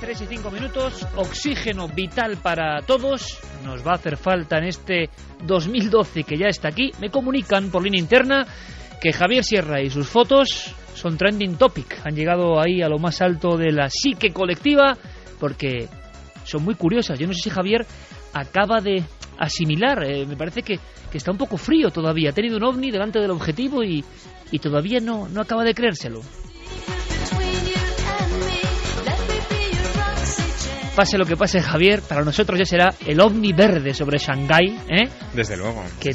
3:05, oxígeno vital para todos, nos va a hacer falta en este 2012 que ya está aquí. Me comunican por línea interna que Javier Sierra y sus fotos son trending topic, han llegado ahí a lo más alto de la psique colectiva porque son muy curiosas. Yo no sé si Javier acaba de asimilar, me parece que está un poco frío todavía, ha tenido un ovni delante del objetivo y todavía no acaba de creérselo. Pase lo que pase, Javier, para nosotros ya será el ovni verde sobre Shanghái, ¿eh? Desde luego. Que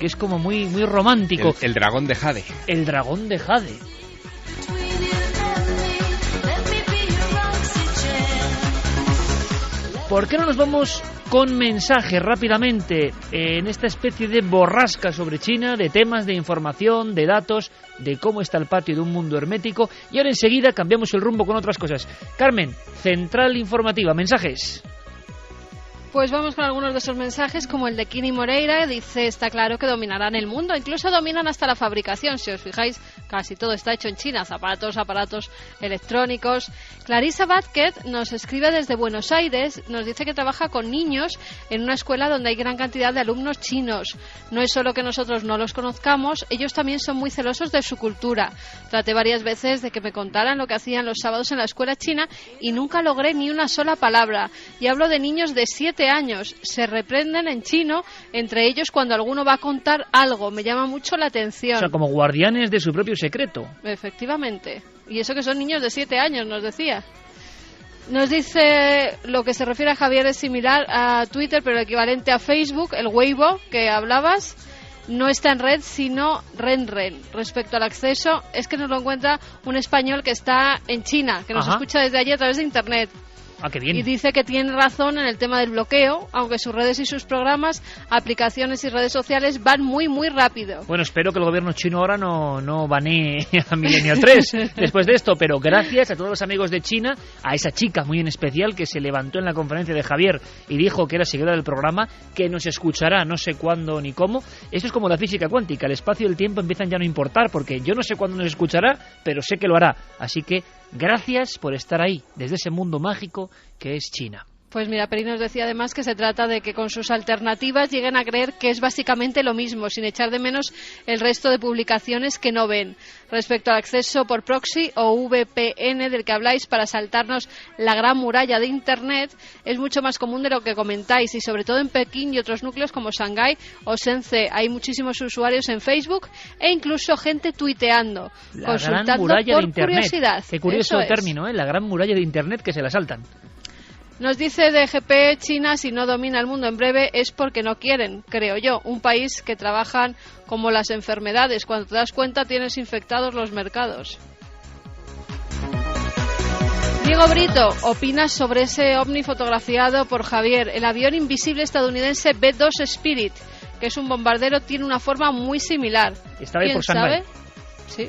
es como muy romántico. El dragón de Jade. El dragón de Jade. ¿Por qué no nos vamos con mensajes rápidamente en esta especie de borrasca sobre China, de temas, de información, de datos, de cómo está el patio de un mundo hermético? Y ahora enseguida cambiamos el rumbo con otras cosas. Carmen, central informativa, mensajes. Pues vamos con algunos de esos mensajes, como el de Kini Moreira. Dice, está claro que dominarán el mundo, incluso dominan hasta la fabricación. Si os fijáis, casi todo está hecho en China, zapatos, aparatos electrónicos. Clarissa Vázquez nos escribe desde Buenos Aires, nos dice que trabaja con niños en una escuela donde hay gran cantidad de alumnos chinos. No es solo que nosotros no los conozcamos, ellos también son muy celosos de su cultura. Traté varias veces de que me contaran lo que hacían los sábados en la escuela china y nunca logré ni una sola palabra. Y hablo de niños de 7 años, se reprenden en chino entre ellos cuando alguno va a contar algo. Me llama mucho la atención. O sea, como guardianes de su propio secreto. Efectivamente. Y eso que son niños de 7 años, nos decía. Nos dice, lo que se refiere a Javier es similar a Twitter, pero equivalente a Facebook, el Weibo que hablabas. No está en red, sino Renren. Respecto al acceso, es que nos lo encuentra un español que está en China, que nos escucha desde allí a través de Internet. Ah, qué bien. Y dice que tiene razón en el tema del bloqueo, aunque sus redes y sus programas, aplicaciones y redes sociales van muy, muy rápido. Bueno, espero que el gobierno chino ahora no banee a Millennial 3 después de esto, pero gracias a todos los amigos de China, a esa chica muy en especial que se levantó en la conferencia de Javier y dijo que era seguidora del programa, que nos escuchará no sé cuándo ni cómo. Esto es como la física cuántica, el espacio y el tiempo empiezan ya a no importar, porque yo no sé cuándo nos escuchará, pero sé que lo hará. Así que gracias por estar ahí, desde ese mundo mágico que es China. Pues mira, Peri nos decía además que se trata de que con sus alternativas lleguen a creer que es básicamente lo mismo, sin echar de menos el resto de publicaciones que no ven. Respecto al acceso por proxy o VPN del que habláis para saltarnos la gran muralla de Internet, es mucho más común de lo que comentáis, y sobre todo en Pekín y otros núcleos como Shanghái o Shenzhen. Hay muchísimos usuarios en Facebook e incluso gente tuiteando, consultando por curiosidad. Qué curioso término, ¿eh? La gran muralla de Internet que se la saltan. Nos dice DGP, China, si no domina el mundo en breve es porque no quieren, creo yo. Un país que trabajan como las enfermedades. Cuando te das cuenta tienes infectados los mercados. Diego Brito, ¿opinas sobre ese ovni fotografiado por Javier? El avión invisible estadounidense B-2 Spirit, que es un bombardero, tiene una forma muy similar. ¿Está ahí por Shanghái? Sí.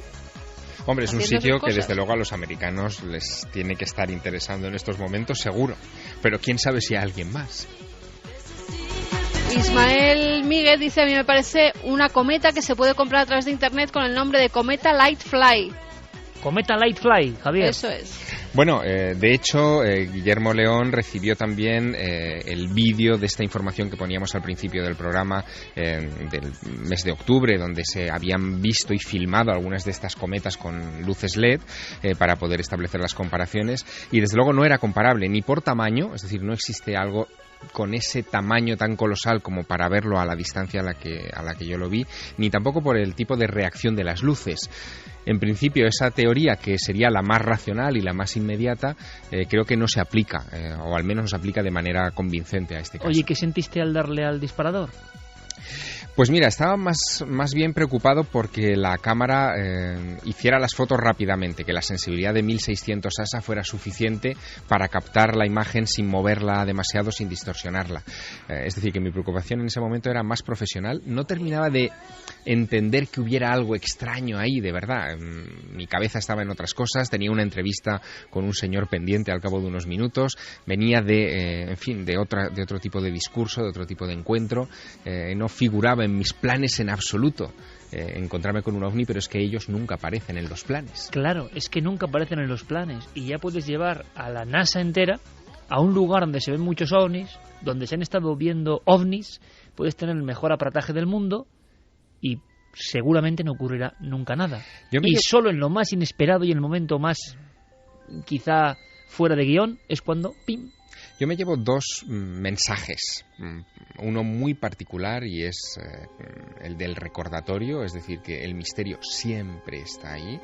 Hombre, es un sitio que desde luego a los americanos les tiene que estar interesando en estos momentos, seguro. Pero quién sabe si a alguien más. Ismael Miguel dice, a mí me parece una cometa que se puede comprar a través de Internet con el nombre de Cometa Lightfly. Cometa Lightfly, Javier. Eso es. Bueno, de hecho, Guillermo León recibió también el vídeo de esta información que poníamos al principio del programa del mes de octubre, donde se habían visto y filmado algunas de estas cometas con luces LED para poder establecer las comparaciones, y desde luego no era comparable ni por tamaño, es decir, no existe algo con ese tamaño tan colosal como para verlo a la distancia a la que yo lo vi, ni tampoco por el tipo de reacción de las luces. En principio, esa teoría, que sería la más racional y la más inmediata, creo que no se aplica, o al menos no se aplica de manera convincente a este caso. Oye, ¿qué sentiste al darle al disparador? Pues mira, estaba más bien preocupado porque la cámara hiciera las fotos rápidamente, que la sensibilidad de 1600 ASA fuera suficiente para captar la imagen sin moverla demasiado, sin distorsionarla. Es decir, que mi preocupación en ese momento era más profesional. No terminaba de entender que hubiera algo extraño ahí, de verdad. Mi cabeza estaba en otras cosas, tenía una entrevista con un señor pendiente al cabo de unos minutos, venía de otro tipo de discurso, de otro tipo de encuentro, no figuraba en mis planes en absoluto encontrarme con un ovni, pero es que ellos nunca aparecen en los planes. Claro, es que nunca aparecen en los planes y ya puedes llevar a la NASA entera a un lugar donde se ven muchos ovnis, donde se han estado viendo ovnis, puedes tener el mejor aparataje del mundo y seguramente no ocurrirá nunca nada. Y solo en lo más inesperado y en el momento más quizá fuera de guión es cuando ¡pim! Yo me llevo dos mensajes, uno muy particular y es el del recordatorio, es decir, que el misterio siempre está ahí.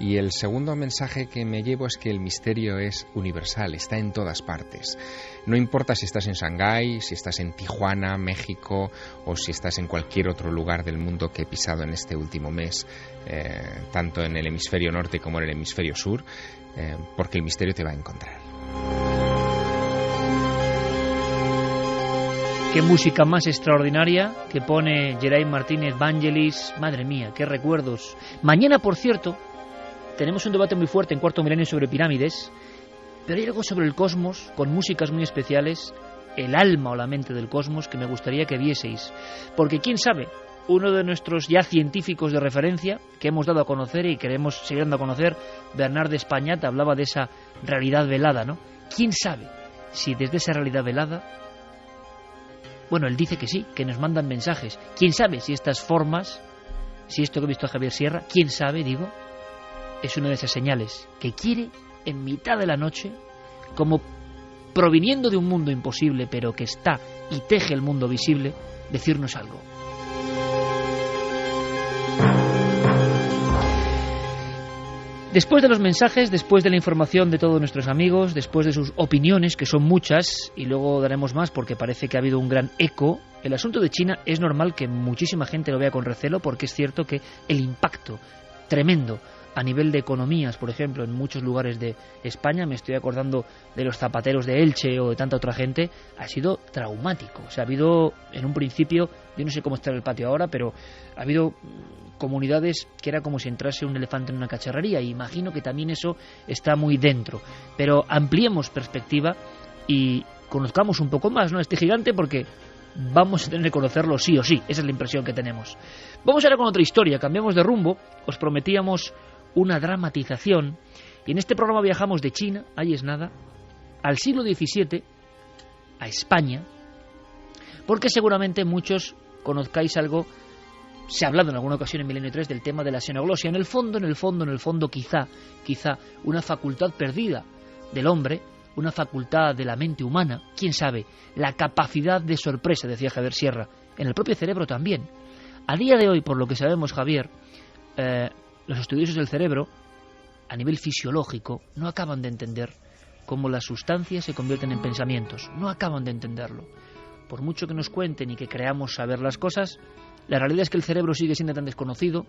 Y el segundo mensaje que me llevo es que el misterio es universal, está en todas partes. No importa si estás en Shanghái, si estás en Tijuana, México, o si estás en cualquier otro lugar del mundo que he pisado en este último mes, tanto en el hemisferio norte como en el hemisferio sur, porque el misterio te va a encontrar. Qué música más extraordinaria que pone Geray Martínez Vangelis. Madre mía, qué recuerdos. Mañana, por cierto, tenemos un debate muy fuerte en Cuarto Milenio sobre pirámides, pero hay algo sobre el cosmos, con músicas muy especiales, el alma o la mente del cosmos, que me gustaría que vieseis. Porque quién sabe, uno de nuestros ya científicos de referencia, que hemos dado a conocer y queremos seguir dando a conocer, Bernard de Españat, hablaba de esa realidad velada, ¿no? ¿Quién sabe si desde esa realidad velada... Bueno, él dice que sí, que nos mandan mensajes. ¿Quién sabe si estas formas, si esto que he visto a Javier Sierra, quién sabe, digo, es una de esas señales que quiere, en mitad de la noche, como proviniendo de un mundo imposible, pero que está y teje el mundo visible, decirnos algo? Después de los mensajes, después de la información de todos nuestros amigos, después de sus opiniones, que son muchas, y luego daremos más porque parece que ha habido un gran eco, el asunto de China es normal que muchísima gente lo vea con recelo, porque es cierto que el impacto tremendo a nivel de economías, por ejemplo, en muchos lugares de España, me estoy acordando de los zapateros de Elche o de tanta otra gente, ha sido traumático. O sea, ha habido, en un principio, yo no sé cómo está el patio ahora, pero ha habido comunidades que era como si entrase un elefante en una cacharrería, y imagino que también eso está muy dentro. Pero ampliemos perspectiva y conozcamos un poco más, ¿no?, este gigante, porque vamos a tener que conocerlo sí o sí. Esa es la impresión que tenemos. Vamos ahora con otra historia, cambiamos de rumbo. Os prometíamos una dramatización, y en este programa viajamos de China, ahí es nada, al siglo XVII, a España, porque seguramente muchos conozcáis algo. Se ha hablado en alguna ocasión en Milenio 3 del tema de la xenoglosia. En el fondo, quizá una facultad perdida del hombre, una facultad de la mente humana, quién sabe, la capacidad de sorpresa, decía Javier Sierra, en el propio cerebro también. A día de hoy, por lo que sabemos, Javier, los estudiosos del cerebro, a nivel fisiológico, no acaban de entender cómo las sustancias se convierten en pensamientos. No acaban de entenderlo. Por mucho que nos cuenten y que creamos saber las cosas, la realidad es que el cerebro sigue siendo tan desconocido,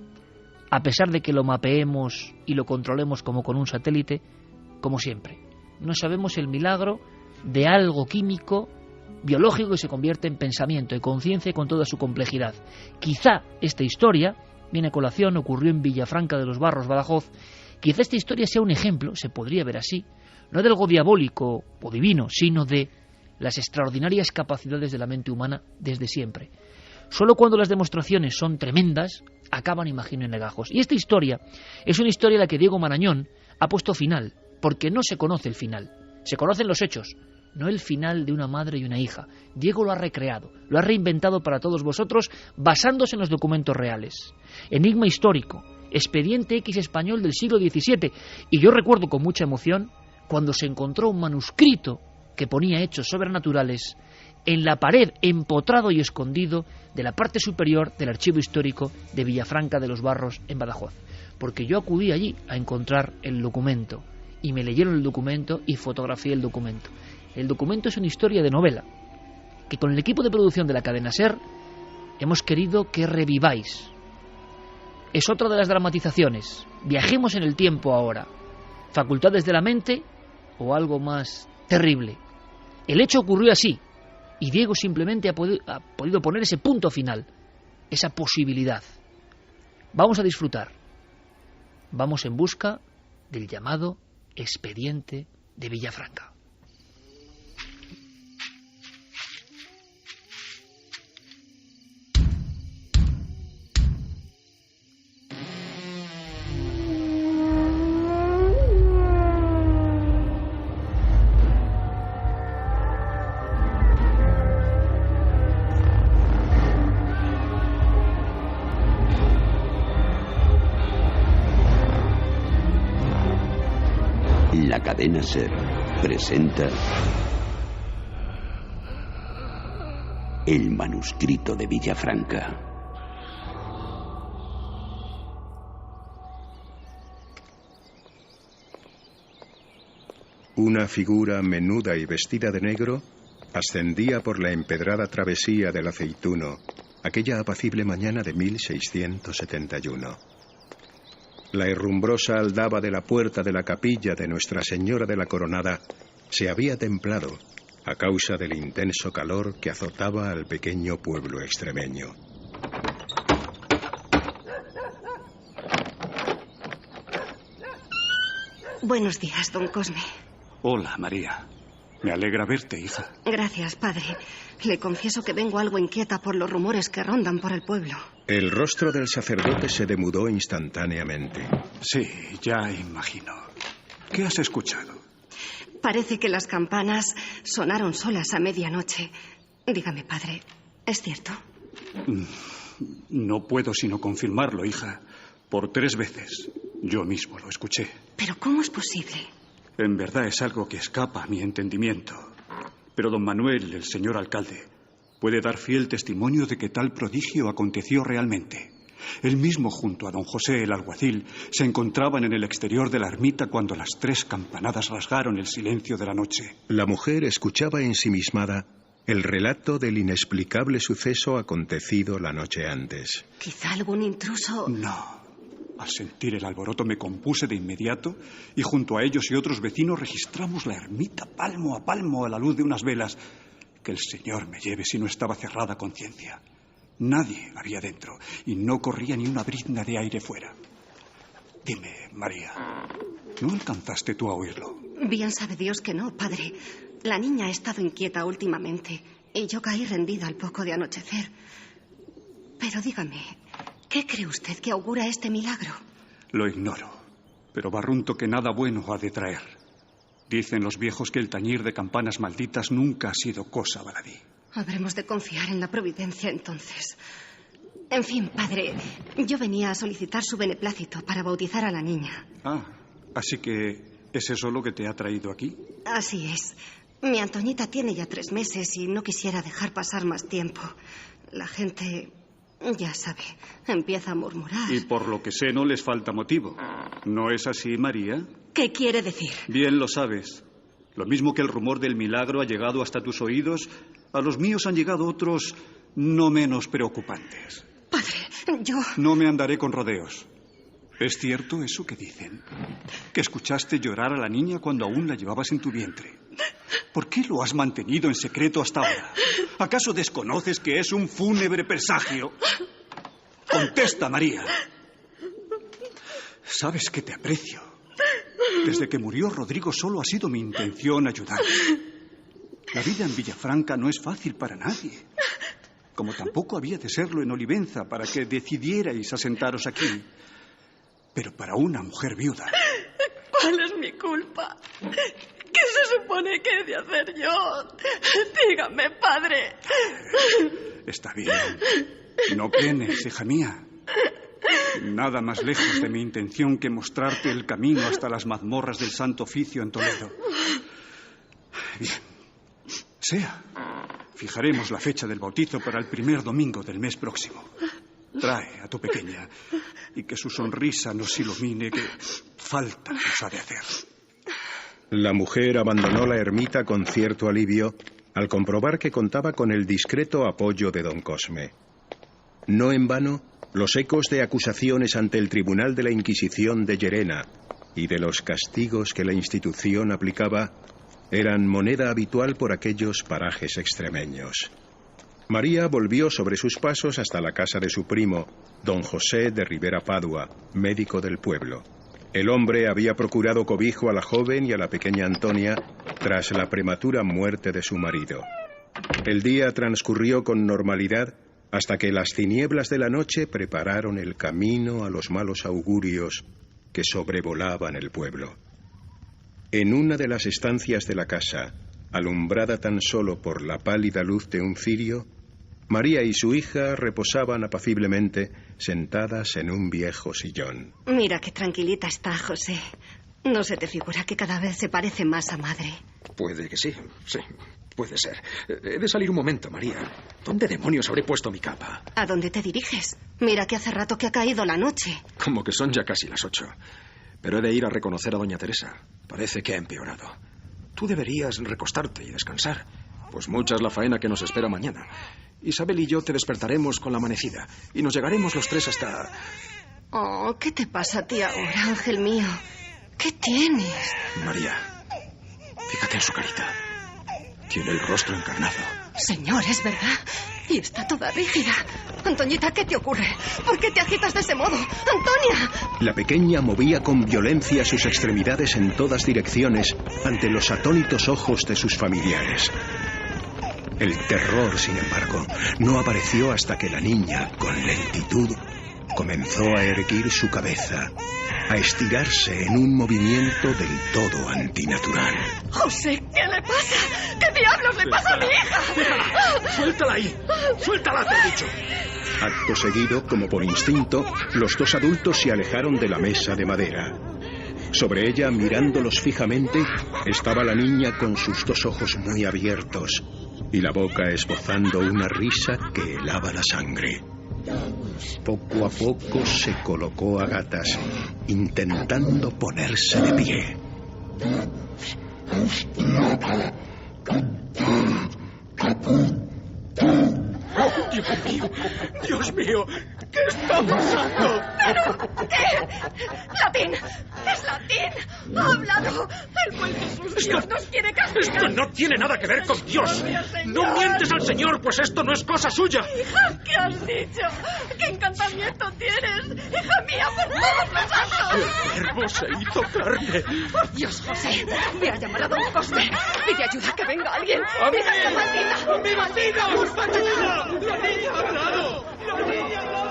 a pesar de que lo mapeemos y lo controlemos como con un satélite, como siempre. No sabemos el milagro de algo químico, biológico, que se convierte en pensamiento y conciencia con toda su complejidad. Quizá esta historia, viene a colación, ocurrió en Villafranca de los Barros, Badajoz. Quizá esta historia sea un ejemplo, se podría ver así, no de algo diabólico o divino, sino de las extraordinarias capacidades de la mente humana desde siempre. Solo cuando las demostraciones son tremendas, acaban, imagino, en legajos. Y esta historia es una historia a la que Diego Marañón ha puesto final, porque no se conoce el final. Se conocen los hechos, no el final de una madre y una hija. Diego lo ha recreado, lo ha reinventado para todos vosotros, basándose en los documentos reales. Enigma histórico, expediente X español del siglo XVII. Y yo recuerdo con mucha emoción cuando se encontró un manuscrito que ponía hechos sobrenaturales en la pared, empotrado y escondido, de la parte superior del archivo histórico de Villafranca de los Barros, en Badajoz. Porque yo acudí allí a encontrar el documento, y me leyeron el documento y fotografié el documento. El documento es una historia de novela, que con el equipo de producción de la cadena SER hemos querido que reviváis. Es otra de las dramatizaciones. Viajemos en el tiempo ahora. Facultades de la mente o algo más terrible. El hecho ocurrió así, y Diego simplemente ha podido poner ese punto final, esa posibilidad. Vamos a disfrutar. Vamos en busca del llamado expediente de Villafranca. La cadena SER presenta El manuscrito de Villafranca. Una figura menuda y vestida de negro ascendía por la empedrada travesía del Aceituno aquella apacible mañana de 1671. La herrumbrosa aldaba de la puerta de la capilla de Nuestra Señora de la Coronada se había templado a causa del intenso calor que azotaba al pequeño pueblo extremeño. Buenos días, don Cosme. Hola, María. Me alegra verte, hija. Gracias, padre. Le confieso que vengo algo inquieta por los rumores que rondan por el pueblo. El rostro del sacerdote se demudó instantáneamente. Sí, ya imagino. ¿Qué has escuchado? Parece que las campanas sonaron solas a medianoche. Dígame, padre, ¿es cierto? No puedo sino confirmarlo, hija. Por 3 veces. Yo mismo lo escuché. ¿Pero cómo es posible? En verdad es algo que escapa a mi entendimiento. Pero don Manuel, el señor alcalde, puede dar fiel testimonio de que tal prodigio aconteció realmente. Él mismo, junto a don José, el alguacil, se encontraban en el exterior de la ermita cuando las 3 campanadas rasgaron el silencio de la noche. La mujer escuchaba ensimismada el relato del inexplicable suceso acontecido la noche antes. ¿Quizá algún intruso? No. Al sentir el alboroto me compuse de inmediato y junto a ellos y otros vecinos registramos la ermita palmo a palmo a la luz de unas velas. Que el Señor me lleve si no estaba cerrada conciencia. Nadie había dentro y no corría ni una brizna de aire fuera. Dime, María, ¿no alcanzaste tú a oírlo? Bien sabe Dios que no, padre. La niña ha estado inquieta últimamente y yo caí rendida al poco de anochecer. Pero dígame, ¿qué cree usted que augura este milagro? Lo ignoro, pero barrunto que nada bueno ha de traer. Dicen los viejos que el tañir de campanas malditas nunca ha sido cosa baladí. Habremos de confiar en la providencia entonces. En fin, padre, yo venía a solicitar su beneplácito para bautizar a la niña. Ah, así que ¿es eso lo que te ha traído aquí? Así es. Mi Antoñita tiene ya 3 meses y no quisiera dejar pasar más tiempo. La gente, ya sabe, empieza a murmurar. Y por lo que sé no les falta motivo. ¿No es así, María? ¿Qué quiere decir? Bien lo sabes. Lo mismo que el rumor del milagro ha llegado hasta tus oídos, a los míos han llegado otros no menos preocupantes. Padre, yo... No me andaré con rodeos. ¿Es cierto eso que dicen? ¿Que escuchaste llorar a la niña cuando aún la llevabas en tu vientre? ¿Por qué lo has mantenido en secreto hasta ahora? ¿Acaso desconoces que es un fúnebre presagio? Contesta, María. Sabes que te aprecio. Desde que murió Rodrigo solo ha sido mi intención ayudarte. La vida en Villafranca no es fácil para nadie. Como tampoco había de serlo en Olivenza para que decidierais asentaros aquí. Pero para una mujer viuda... ¿Cuál es mi culpa? ¿Qué se supone que he de hacer yo? Dígame, padre. Está bien. No penes, hija mía. Nada más lejos de mi intención que mostrarte el camino hasta las mazmorras del Santo Oficio en Toledo. Bien. Sea. Fijaremos la fecha del bautizo para el 1er domingo del mes próximo. Trae a tu pequeña y que su sonrisa nos ilumine, que falta nos ha de hacer. La mujer abandonó la ermita con cierto alivio al comprobar que contaba con el discreto apoyo de don Cosme. No en vano, los ecos de acusaciones ante el Tribunal de la Inquisición de Llerena y de los castigos que la institución aplicaba eran moneda habitual por aquellos parajes extremeños. María volvió sobre sus pasos hasta la casa de su primo, don José de Rivera Padua, médico del pueblo. El hombre había procurado cobijo a la joven y a la pequeña Antonia tras la prematura muerte de su marido. El día transcurrió con normalidad hasta que las tinieblas de la noche prepararon el camino a los malos augurios que sobrevolaban el pueblo. En una de las estancias de la casa, alumbrada tan solo por la pálida luz de un cirio, María y su hija reposaban apaciblemente sentadas en un viejo sillón. Mira qué tranquilita está, José. ¿No se te figura que cada vez se parece más a madre? Puede que sí, puede ser. He de salir un momento, María. ¿Dónde demonios habré puesto mi capa? ¿A dónde te diriges? Mira que hace rato que ha caído la noche. Como que son ya casi las 8. Pero he de ir a reconocer a doña Teresa. Parece que ha empeorado. Tú deberías recostarte y descansar, pues mucha es la faena que nos espera mañana. Isabel y yo te despertaremos con la amanecida y nos llegaremos los 3 hasta... Oh, ¿qué te pasa a ti ahora, ángel mío? ¿Qué tienes? María, fíjate en su carita. Tiene el rostro encarnado. Señor, es verdad. Y está toda rígida. Antoñita, ¿qué te ocurre? ¿Por qué te agitas de ese modo? ¡Antonia! La pequeña movía con violencia sus extremidades en todas direcciones ante los atónitos ojos de sus familiares. El terror, sin embargo, no apareció hasta que la niña, con lentitud, comenzó a erguir su cabeza, a estirarse en un movimiento del todo antinatural. José, ¿qué le pasa? ¿Qué diablos le pasa a mi hija? ¡Déjala! ¡Suéltala ahí! ¡Suéltala, te he dicho! Acto seguido, como por instinto, los 2 adultos se alejaron de la mesa de madera. Sobre ella, mirándolos fijamente, estaba la niña con sus 2 ojos muy abiertos y la boca esbozando una risa que helaba la sangre. Poco a poco se colocó a gatas, intentando ponerse de pie. ¡Dios mío! ¿Qué está pasando? ¿Pero qué? ¡Latín! ¡Es Latín! ¡Ha hablado! ¡El buen Jesús Dios nos quiere castigar! ¡Esto no tiene nada que ver con Dios! ¡No mientes al Señor, pues esto no es cosa suya! Hija, ¿qué has dicho? ¿Qué encantamiento tienes? Hija mía, por todos los santos. El verbo se hizo carne. Por Dios, José, ve a llamar a don Cosme. Pide ayuda, que venga alguien. ¡Hija maldita! ¡Mi maldita! ¡Ayuda! ¡La niña ha hablado! ¡La niña ha hablado!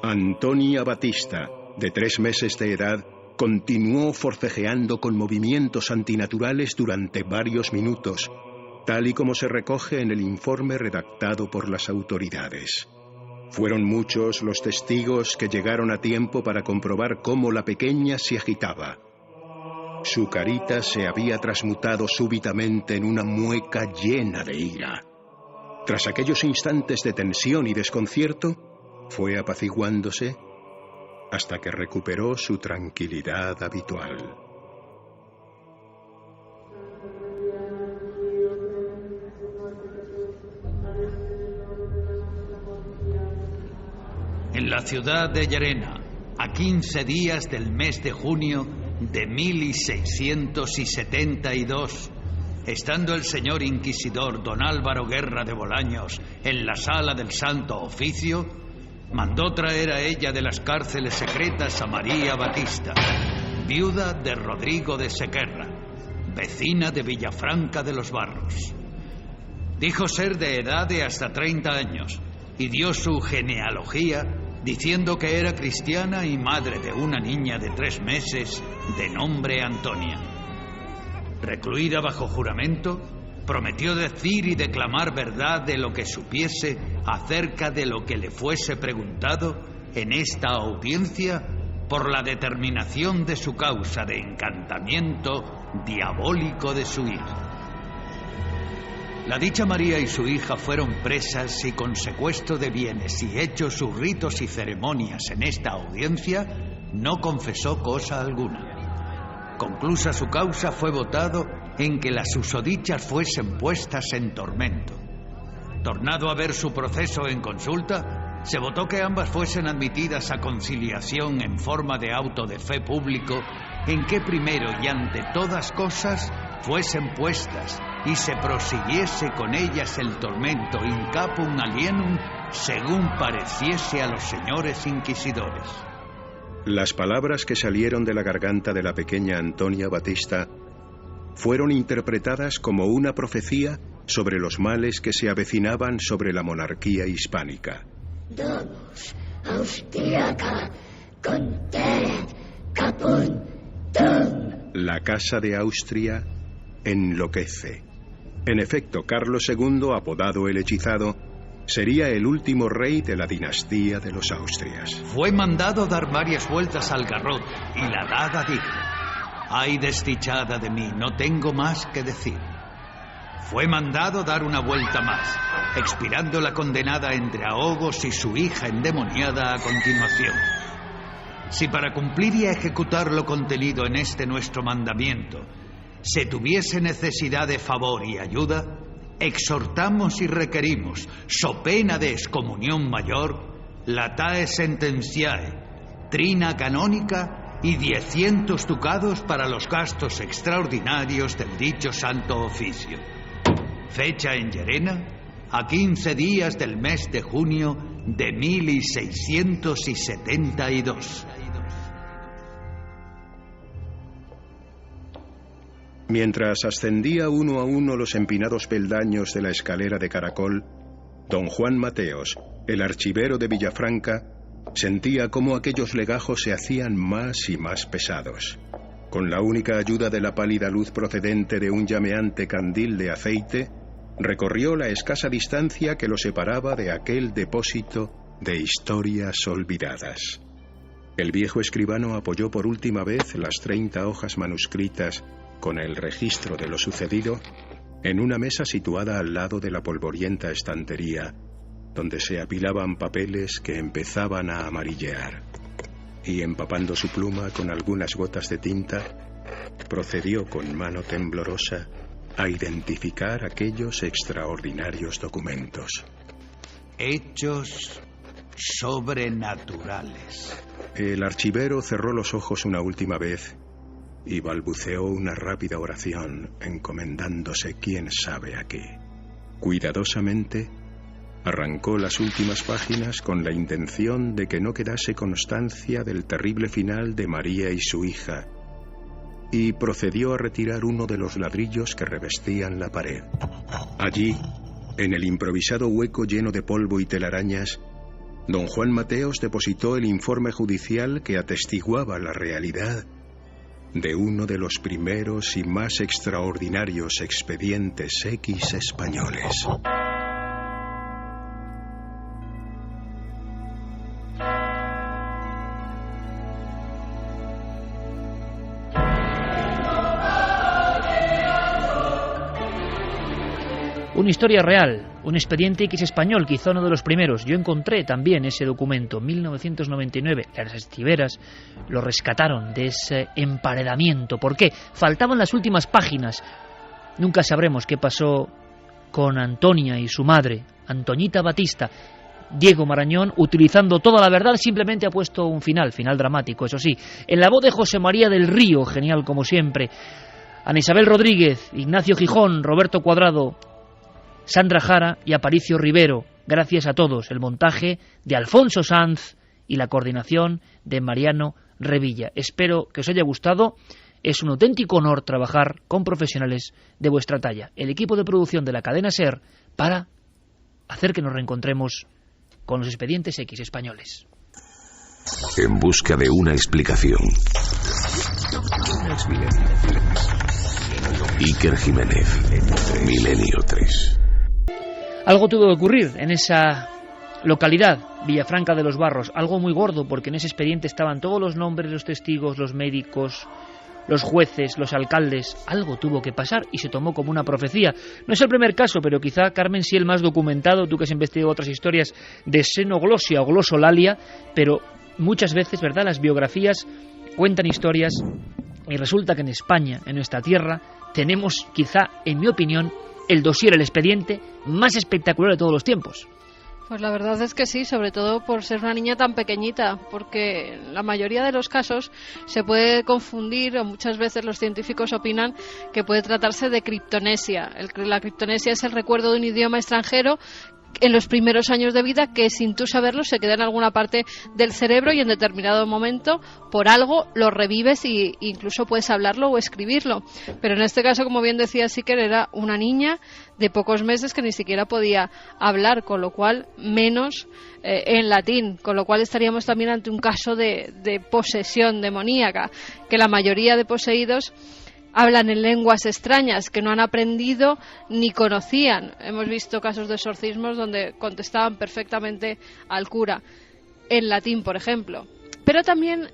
Antonia Batista, de 3 meses de edad, continuó forcejeando con movimientos antinaturales durante varios minutos, tal y como se recoge en el informe redactado por las autoridades. Fueron muchos los testigos que llegaron a tiempo para comprobar cómo la pequeña se agitaba. Su carita se había transmutado súbitamente en una mueca llena de ira. Tras aquellos instantes de tensión y desconcierto, fue apaciguándose hasta que recuperó su tranquilidad habitual. En la ciudad de Llerena, a 15 días del mes de junio de 1672, estando el señor inquisidor don Álvaro Guerra de Bolaños en la sala del Santo Oficio, mandó traer a ella de las cárceles secretas a María Batista, viuda de Rodrigo de Sequerra, vecina de Villafranca de los Barros. Dijo ser de edad de hasta 30 años y dio su genealogía diciendo que era cristiana y madre de una niña de 3 meses de nombre Antonia. Recluida bajo juramento, prometió decir y declamar verdad de lo que supiese acerca de lo que le fuese preguntado en esta audiencia por la determinación de su causa de encantamiento diabólico de su hija. La dicha María y su hija fueron presas y con secuestro de bienes y hechos sus ritos y ceremonias en esta audiencia, no confesó cosa alguna. Conclusa su causa, fue votado en que las susodichas fuesen puestas en tormento. Tornado a ver su proceso en consulta, se votó que ambas fuesen admitidas a conciliación en forma de auto de fe público, en que primero y ante todas cosas fuesen puestas y se prosiguiese con ellas el tormento in capum alienum, según pareciese a los señores inquisidores. Las palabras que salieron de la garganta de la pequeña Antonia Batista fueron interpretadas como una profecía sobre los males que se avecinaban sobre la monarquía hispánica. Domus austriaca conterret capuntum. La casa de Austria enloquece. En efecto, Carlos II, apodado el Hechizado, sería el último rey de la dinastía de los Austrias. Fue mandado dar varias vueltas al garrote y la daga dijo: «Ay, desdichada de mí, no tengo más que decir». Fue mandado dar una vuelta más, expirando la condenada entre ahogos y su hija endemoniada a continuación. Si para cumplir y ejecutar lo contenido en este nuestro mandamiento se tuviese necesidad de favor y ayuda, exhortamos y requerimos, so pena de excomunión mayor, latae sententiae, trina canónica y 10 ducados para los gastos extraordinarios del dicho santo oficio. Fecha en Llerena, a 15 días del mes de junio de 1672. Mientras ascendía uno a uno los empinados peldaños de la escalera de caracol, don Juan Mateos, el archivero de Villafranca, sentía cómo aquellos legajos se hacían más y más pesados. Con la única ayuda de la pálida luz procedente de un llameante candil de aceite, recorrió la escasa distancia que lo separaba de aquel depósito de historias olvidadas. El viejo escribano apoyó por última vez las 30 hojas manuscritas con el registro de lo sucedido en una mesa situada al lado de la polvorienta estantería, donde se apilaban papeles que empezaban a amarillear. Y empapando su pluma con algunas gotas de tinta, procedió con mano temblorosa a identificar aquellos extraordinarios documentos. Hechos sobrenaturales. El archivero cerró los ojos una última vez y balbuceó una rápida oración, encomendándose quién sabe a qué. Cuidadosamente arrancó las últimas páginas con la intención de que no quedase constancia del terrible final de María y su hija, y procedió a retirar uno de los ladrillos que revestían la pared. Allí, en el improvisado hueco lleno de polvo y telarañas, don Juan Mateos depositó el informe judicial que atestiguaba la realidad de uno de los primeros y más extraordinarios expedientes X españoles. Una historia real, un expediente X español, quizá uno de los primeros. Yo encontré también ese documento, 1999. Las archiveras lo rescataron de ese emparedamiento. ¿Por qué? Faltaban las últimas páginas. Nunca sabremos qué pasó con Antonia y su madre, Antoñita Batista. Diego Marañón, utilizando toda la verdad, simplemente ha puesto un final dramático, eso sí. En la voz de José María del Río, genial como siempre. Ana Isabel Rodríguez, Ignacio Gijón, Roberto Cuadrado, Sandra Jara y Aparicio Rivero. Gracias a todos. El montaje de Alfonso Sanz y la coordinación de Mariano Revilla. Espero que os haya gustado. Es un auténtico honor trabajar con profesionales de vuestra talla. El equipo de producción de la cadena SER para hacer que nos reencontremos con los expedientes X españoles. En busca de una explicación. Iker Jiménez, Milenio 3. Algo tuvo que ocurrir en esa localidad, Villafranca de los Barros, algo muy gordo, porque en ese expediente estaban todos los nombres, los testigos, los médicos, los jueces, los alcaldes. Algo tuvo que pasar y se tomó como una profecía. No es el primer caso, pero quizá, Carmen, sí el más documentado, tú que has investigado otras historias de xenoglosia o glosolalia, pero muchas veces, ¿verdad?, las biografías cuentan historias y resulta que en España, en nuestra tierra, tenemos quizá, en mi opinión, el dossier, el expediente más espectacular de todos los tiempos. Pues la verdad es que sí, sobre todo por ser una niña tan pequeñita, porque en la mayoría de los casos se puede confundir, o muchas veces los científicos opinan que puede tratarse de criptonesia. La criptonesia es el recuerdo de un idioma extranjero en los primeros años de vida que sin tú saberlo se queda en alguna parte del cerebro y en determinado momento por algo lo revives e incluso puedes hablarlo o escribirlo. Pero en este caso, como bien decía Iker, era una niña de pocos meses que ni siquiera podía hablar, con lo cual menos en latín, con lo cual estaríamos también ante un caso de posesión demoníaca, que la mayoría de poseídos hablan en lenguas extrañas que no han aprendido ni conocían. Hemos visto casos de exorcismos donde contestaban perfectamente al cura, en latín, por ejemplo. Pero también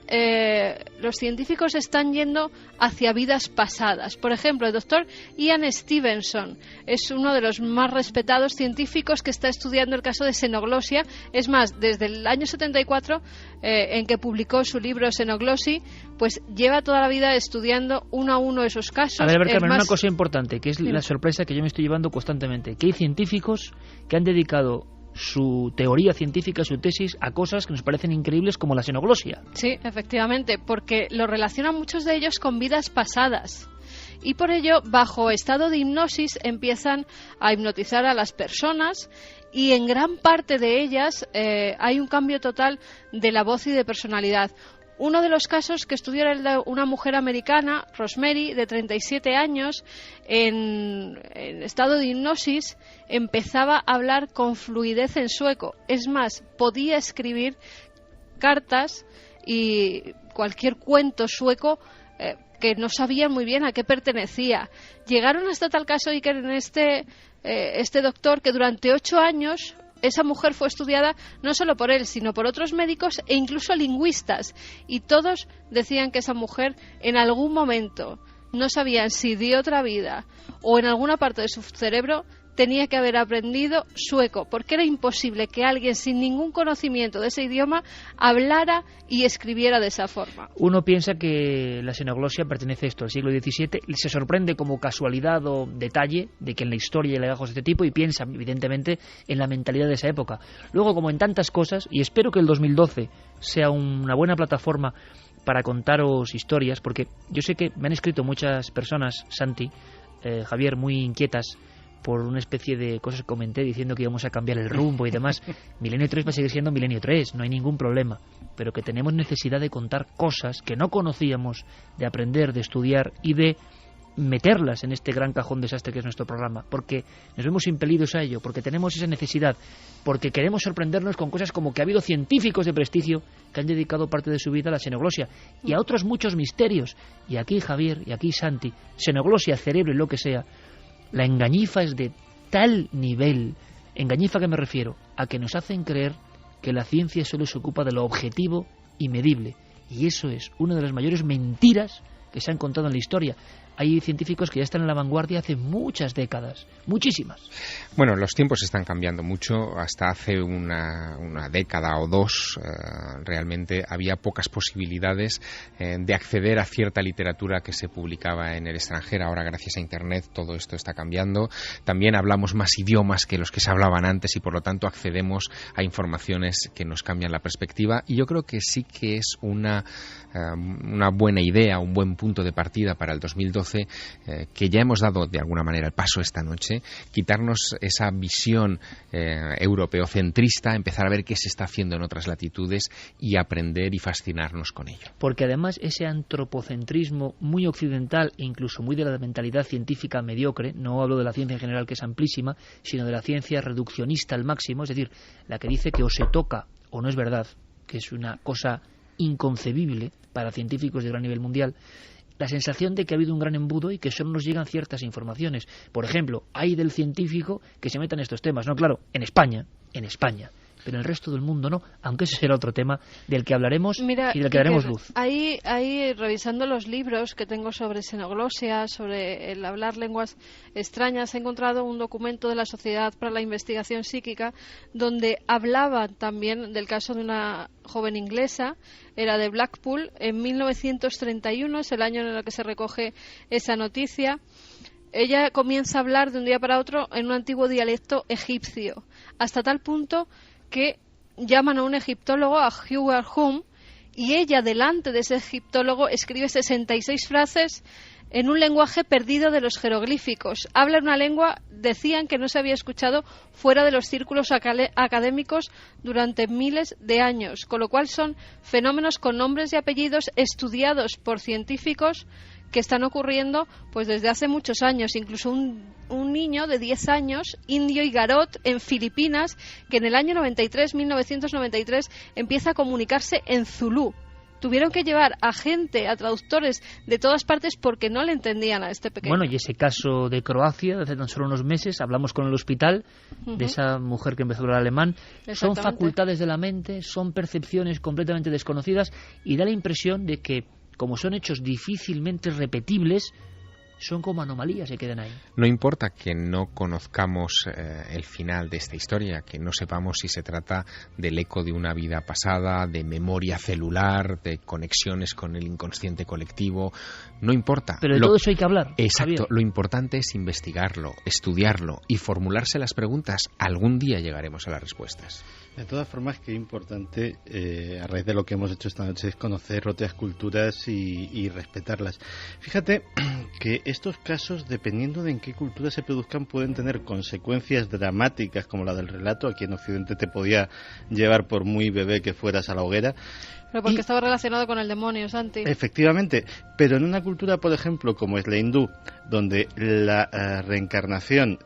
los científicos están yendo hacia vidas pasadas. Por ejemplo, el doctor Ian Stevenson es uno de los más respetados científicos que está estudiando el caso de xenoglosia. Es más, desde el año 74, en que publicó su libro Xenoglosia, pues lleva toda la vida estudiando uno a uno esos casos. A ver, Carmen, una cosa importante, que es la sorpresa que yo me estoy llevando constantemente, que hay científicos que han dedicado su teoría científica, su tesis, a cosas que nos parecen increíbles como la xenoglosia. Sí, efectivamente, porque lo relacionan muchos de ellos con vidas pasadas. Y por ello, bajo estado de hipnosis, empiezan a hipnotizar a las personas y en gran parte de ellas hay un cambio total de la voz y de personalidad. Uno de los casos que estudió era el de una mujer americana, Rosemary, de 37 años, en estado de hipnosis, empezaba a hablar con fluidez en sueco. Es más, podía escribir cartas y cualquier cuento sueco que no sabían muy bien a qué pertenecía. Llegaron hasta tal caso y que en este doctor, que durante 8 años... esa mujer fue estudiada no solo por él, sino por otros médicos e incluso lingüistas. Y todos decían que esa mujer en algún momento, no sabían si de otra vida o en alguna parte de su cerebro, tenía que haber aprendido sueco, porque era imposible que alguien sin ningún conocimiento de ese idioma hablara y escribiera de esa forma. Uno piensa que la xenoglosia pertenece al siglo XVII, se sorprende como casualidad o detalle de que en la historia hay legajos de este tipo y piensa, evidentemente, en la mentalidad de esa época. Luego, como en tantas cosas, y espero que el 2012 sea una buena plataforma para contaros historias, porque yo sé que me han escrito muchas personas, Santi, Javier, muy inquietas, por una especie de cosas que comenté diciendo que íbamos a cambiar el rumbo y demás. Milenio 3 va a seguir siendo Milenio 3, no hay ningún problema, pero que tenemos necesidad de contar cosas que no conocíamos, de aprender, de estudiar y de meterlas en este gran cajón desastre que es nuestro programa, porque nos vemos impelidos a ello, porque tenemos esa necesidad, porque queremos sorprendernos con cosas como que ha habido científicos de prestigio que han dedicado parte de su vida a la xenoglosia y a otros muchos misterios. Y aquí Javier, y aquí Santi, xenoglosia, cerebro y lo que sea, la engañifa es de tal nivel. ¿Engañifa a qué me refiero? A que nos hacen creer que la ciencia solo se ocupa de lo objetivo y medible. Y eso es una de las mayores mentiras que se han contado en la historia. Hay científicos que ya están en la vanguardia hace muchas décadas, muchísimas. Bueno, los tiempos están cambiando mucho. Hasta hace una década o dos realmente había pocas posibilidades de acceder a cierta literatura que se publicaba en el extranjero. Ahora, gracias a Internet, todo esto está cambiando. También hablamos más idiomas que los que se hablaban antes y, por lo tanto, accedemos a informaciones que nos cambian la perspectiva. Y yo creo que sí que es una buena idea, un buen punto de partida para el 2012, que ya hemos dado de alguna manera el paso esta noche, quitarnos esa visión europeocentrista, empezar a ver qué se está haciendo en otras latitudes y aprender y fascinarnos con ello. Porque además ese antropocentrismo muy occidental e incluso muy de la mentalidad científica mediocre, no hablo de la ciencia en general que es amplísima, sino de la ciencia reduccionista al máximo, es decir, la que dice que o se toca o no es verdad, que es una cosa inconcebible para científicos de gran nivel mundial, la sensación de que ha habido un gran embudo y que solo nos llegan ciertas informaciones. Por ejemplo, hay del científico que se meta en estos temas, no, claro, en España, pero en el resto del mundo no, aunque ese será otro tema del que hablaremos y del que daremos luz. Ahí, revisando los libros que tengo sobre xenoglosia, sobre el hablar lenguas extrañas, he encontrado un documento de la Sociedad para la Investigación Psíquica donde hablaba también del caso de una joven inglesa, era de Blackpool, en 1931, es el año en el que se recoge esa noticia. Ella comienza a hablar de un día para otro en un antiguo dialecto egipcio, hasta tal punto que llaman a un egiptólogo, a Hubert Hume, y ella, delante de ese egiptólogo, escribe 66 frases en un lenguaje perdido de los jeroglíficos. Habla una lengua, decían, que no se había escuchado fuera de los círculos académicos durante miles de años, con lo cual son fenómenos con nombres y apellidos estudiados por científicos que están ocurriendo pues desde hace muchos años. Incluso un niño de 10 años, indio y garot, en Filipinas, que en el año 1993, empieza a comunicarse en zulú. tuvieron que llevar a gente, a traductores de todas partes porque no le entendían a este pequeño. Bueno, y ese caso de Croacia, de hace tan solo unos meses, hablamos con el hospital de esa mujer que empezó a hablar alemán. Son facultades de la mente, son percepciones completamente desconocidas y da la impresión de que, como son hechos difícilmente repetibles, son como anomalías que quedan ahí. No importa que no conozcamos el final de esta historia, que no sepamos si se trata del eco de una vida pasada, de memoria celular, de conexiones con el inconsciente colectivo, no importa. Pero de todo eso hay que hablar. Exacto, Javier. Lo importante es investigarlo, estudiarlo y formularse las preguntas. Algún día llegaremos a las respuestas. De todas formas, qué importante, a raíz de lo que hemos hecho esta noche, es conocer otras culturas y respetarlas. Fíjate que estos casos, dependiendo de en qué cultura se produzcan, pueden tener consecuencias dramáticas, como la del relato. Aquí en Occidente te podía llevar por muy bebé que fueras a la hoguera. Pero porque estaba relacionado con el demonio, Santi. Efectivamente, pero en una cultura, por ejemplo, como es la hindú, donde la reencarnación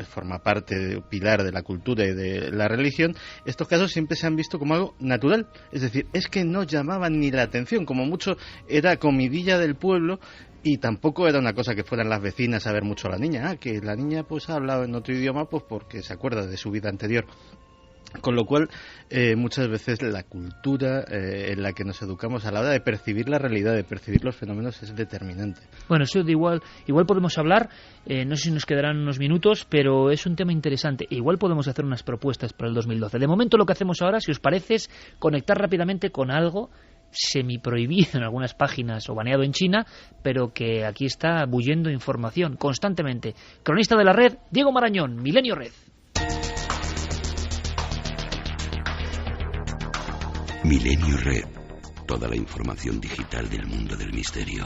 forma parte pilar de la cultura y de la religión, estos casos siempre se han visto como algo natural. Es decir, es que no llamaban ni la atención, como mucho era comidilla del pueblo. Y tampoco era una cosa que fueran las vecinas a ver mucho a la niña. Que la niña pues ha hablado en otro idioma pues porque se acuerda de su vida anterior. Con lo cual, muchas veces la cultura en la que nos educamos a la hora de percibir la realidad, de percibir los fenómenos, es determinante. Bueno, eso de igual podemos hablar, no sé si nos quedarán unos minutos, pero es un tema interesante. Igual podemos hacer unas propuestas para el 2012. De momento lo que hacemos ahora, si os parece, es conectar rápidamente con algo semiprohibido en algunas páginas o baneado en China, pero que aquí está bullendo información constantemente. Cronista de la red, Diego Marañón, Milenio Red. Milenio Red. Toda la información digital del mundo del misterio.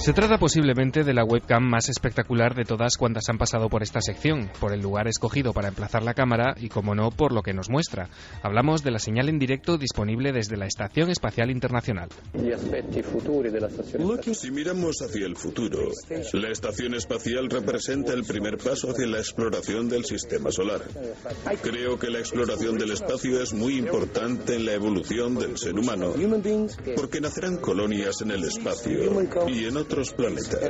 Se trata posiblemente de la webcam más espectacular de todas cuantas han pasado por esta sección, por el lugar escogido para emplazar la cámara y, como no, por lo que nos muestra. Hablamos de la señal en directo disponible desde la Estación Espacial Internacional. Si miramos hacia el futuro, la Estación Espacial representa el primer paso hacia la exploración del Sistema Solar. Creo que la exploración del espacio es muy importante en la evolución del ser humano, porque nacerán colonias en el espacio y en otros planetas.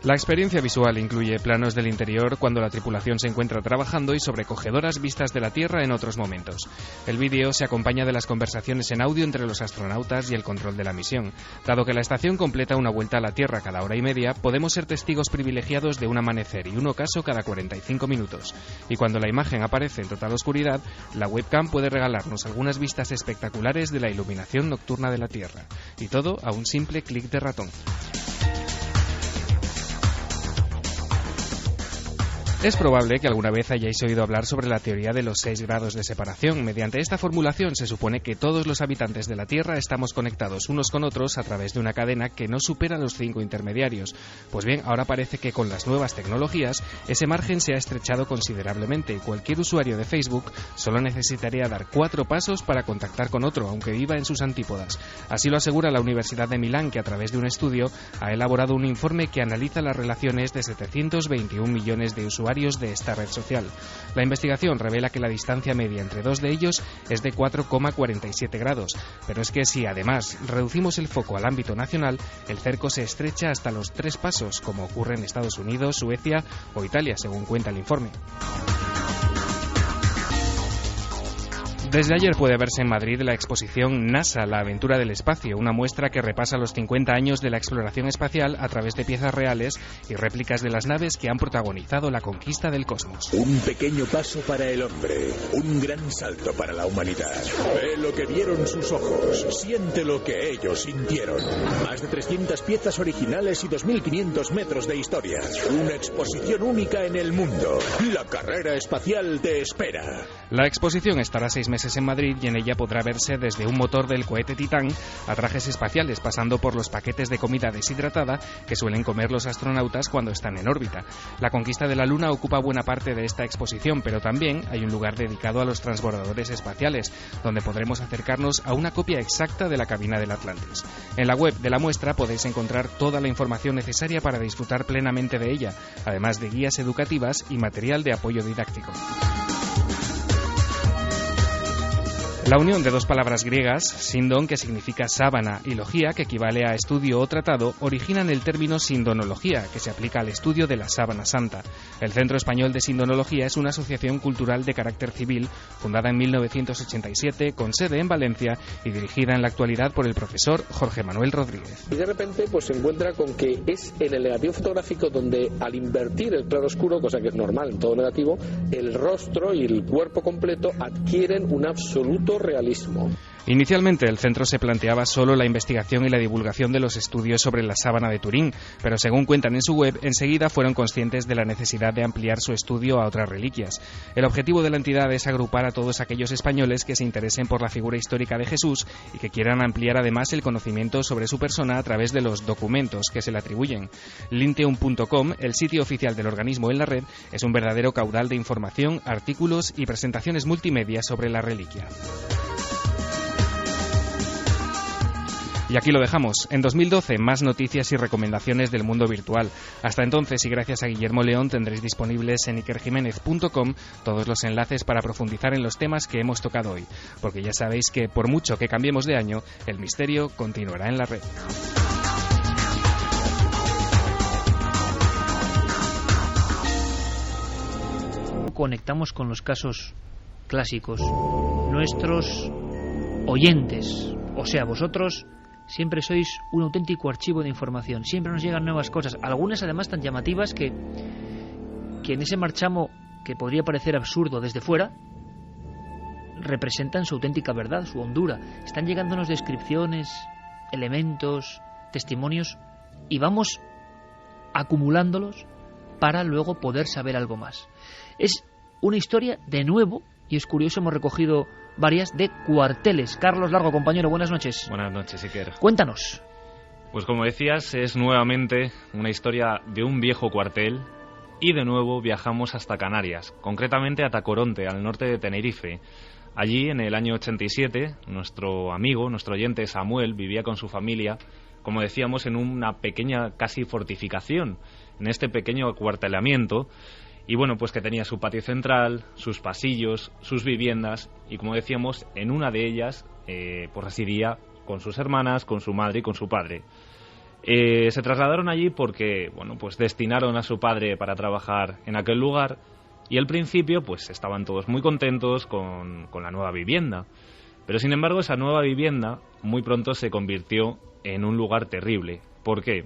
La experiencia visual incluye planos del interior cuando la tripulación se encuentra trabajando y sobrecogedoras vistas de la Tierra en otros momentos. El vídeo se acompaña de las conversaciones en audio entre los astronautas y el control de la misión. Dado que la estación completa una vuelta a la Tierra cada hora y media, podemos ser testigos privilegiados de un amanecer y un ocaso cada 45 minutos. Y cuando la imagen aparece en total oscuridad, la webcam puede regalarnos algunas vistas espectaculares de la iluminación nocturna de la Tierra. Y todo a un simple clic de ratón. Es probable que alguna vez hayáis oído hablar sobre la teoría de los 6 grados de separación. Mediante esta formulación se supone que todos los habitantes de la Tierra estamos conectados unos con otros a través de una cadena que no supera los 5 intermediarios. Pues bien, ahora parece que con las nuevas tecnologías ese margen se ha estrechado considerablemente y cualquier usuario de Facebook solo necesitaría dar 4 pasos para contactar con otro, aunque viva en sus antípodas. Así lo asegura la Universidad de Milán, que a través de un estudio ha elaborado un informe que analiza las relaciones de 721 millones de usuarios de esta red social. La investigación revela que la distancia media entre dos de ellos es de 4,47 grados, pero es que si además reducimos el foco al ámbito nacional, el cerco se estrecha hasta los 3 pasos, como ocurre en Estados Unidos, Suecia o Italia, según cuenta el informe. Desde ayer puede verse en Madrid la exposición NASA, la aventura del espacio, una muestra que repasa los 50 años de la exploración espacial a través de piezas reales y réplicas de las naves que han protagonizado la conquista del cosmos. Un pequeño paso para el hombre, un gran salto para la humanidad. Ve lo que vieron sus ojos, siente lo que ellos sintieron. Más de 300 piezas originales y 2.500 metros de historia. Una exposición única en el mundo. La carrera espacial te espera. La exposición estará 6 meses en Madrid y en ella podrá verse desde un motor del cohete Titán a trajes espaciales, pasando por los paquetes de comida deshidratada que suelen comer los astronautas cuando están en órbita. La conquista de la Luna ocupa buena parte de esta exposición, pero también hay un lugar dedicado a los transbordadores espaciales, donde podremos acercarnos a una copia exacta de la cabina del Atlantis. En la web de la muestra podéis encontrar toda la información necesaria para disfrutar plenamente de ella, además de guías educativas y material de apoyo didáctico. La unión de dos palabras griegas, sindon, que significa sábana, y logía, que equivale a estudio o tratado, originan el término sindonología, que se aplica al estudio de la sábana santa. El Centro Español de Sindonología es una asociación cultural de carácter civil, fundada en 1987, con sede en Valencia y dirigida en la actualidad por el profesor Jorge Manuel Rodríguez. Y de repente pues se encuentra con que es en el negativo fotográfico donde, al invertir el claro oscuro, cosa que es normal en todo negativo, el rostro y el cuerpo completo adquieren un absoluto realismo. Inicialmente el centro se planteaba solo la investigación y la divulgación de los estudios sobre la sábana de Turín, pero según cuentan en su web, enseguida fueron conscientes de la necesidad de ampliar su estudio a otras reliquias. El objetivo de la entidad es agrupar a todos aquellos españoles que se interesen por la figura histórica de Jesús y que quieran ampliar además el conocimiento sobre su persona a través de los documentos que se le atribuyen. Linteum.com, el sitio oficial del organismo en la red, es un verdadero caudal de información, artículos y presentaciones multimedia sobre la reliquia. Y aquí lo dejamos. En 2012, más noticias y recomendaciones del mundo virtual. Hasta entonces, y gracias a Guillermo León, tendréis disponibles en ikerjimenez.com todos los enlaces para profundizar en los temas que hemos tocado hoy. Porque ya sabéis que, por mucho que cambiemos de año, el misterio continuará en la red. Conectamos con los casos clásicos. Nuestros oyentes, o sea, vosotros, siempre sois un auténtico archivo de información. Siempre nos llegan nuevas cosas, algunas además tan llamativas que en ese marchamo que podría parecer absurdo desde fuera, representan su auténtica verdad, su hondura. Están llegándonos descripciones, elementos, testimonios, y vamos acumulándolos para luego poder saber algo más. Es una historia, de nuevo, y es curioso, hemos recogido varias, de cuarteles. Carlos Largo, compañero, buenas noches. Buenas noches, Iker. Cuéntanos. Pues como decías, es nuevamente una historia de un viejo cuartel y de nuevo viajamos hasta Canarias, concretamente a Tacoronte, al norte de Tenerife. Allí, en el año 87, nuestro amigo, nuestro oyente Samuel, vivía con su familia, como decíamos, en una pequeña casi fortificación, en este pequeño acuartelamiento. Y bueno, pues que tenía su patio central, sus pasillos, sus viviendas, y como decíamos, en una de ellas pues residía con sus hermanas, con su madre y con su padre. Se trasladaron allí porque, bueno, pues destinaron a su padre para trabajar en aquel lugar, y al principio pues estaban todos muy contentos con la nueva vivienda. Pero sin embargo, esa nueva vivienda muy pronto se convirtió en un lugar terrible. ¿Por qué?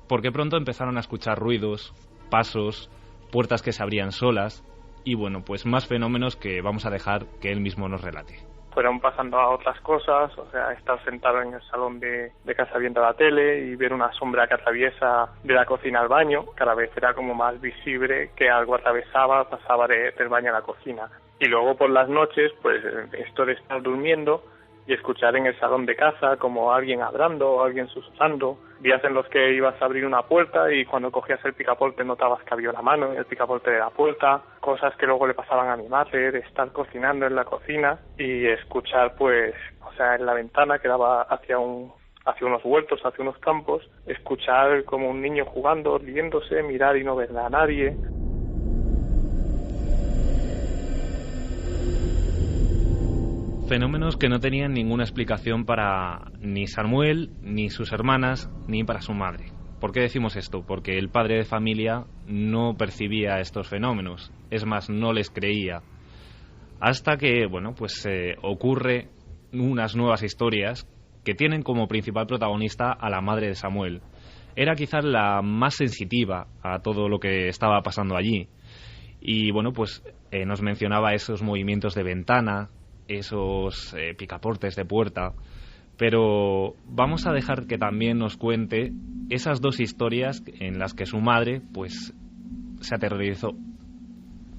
Porque pronto empezaron a escuchar ruidos, pasos, puertas que se abrían solas y bueno, pues más fenómenos que vamos a dejar que él mismo nos relate. Fueron pasando a otras cosas, o sea, estar sentado en el salón de casa viendo la tele y ver una sombra que atraviesa de la cocina al baño. Cada vez era como más visible que algo atravesaba, pasaba del baño a la cocina. Y luego por las noches, pues esto de estar durmiendo y escuchar en el salón de casa como alguien hablando o alguien susurrando. Días en los que ibas a abrir una puerta y cuando cogías el picaporte notabas que había una mano en el picaporte de la puerta. Cosas que luego le pasaban a mi madre, de estar cocinando en la cocina y escuchar, pues, o sea, en la ventana que daba hacia unos huertos, hacia unos campos, escuchar como un niño jugando, riéndose, mirar y no ver a nadie. Fenómenos que no tenían ninguna explicación para ni Samuel, ni sus hermanas, ni para su madre. ¿Por qué decimos esto? Porque el padre de familia no percibía estos fenómenos, es más, no les creía. Hasta que, bueno, pues ocurre unas nuevas historias que tienen como principal protagonista a la madre de Samuel. Era quizás la más sensitiva a todo lo que estaba pasando allí. Y bueno, pues nos mencionaba esos movimientos de ventana, esos picaportes de puerta, pero vamos a dejar que también nos cuente esas dos historias en las que su madre pues se aterrorizó.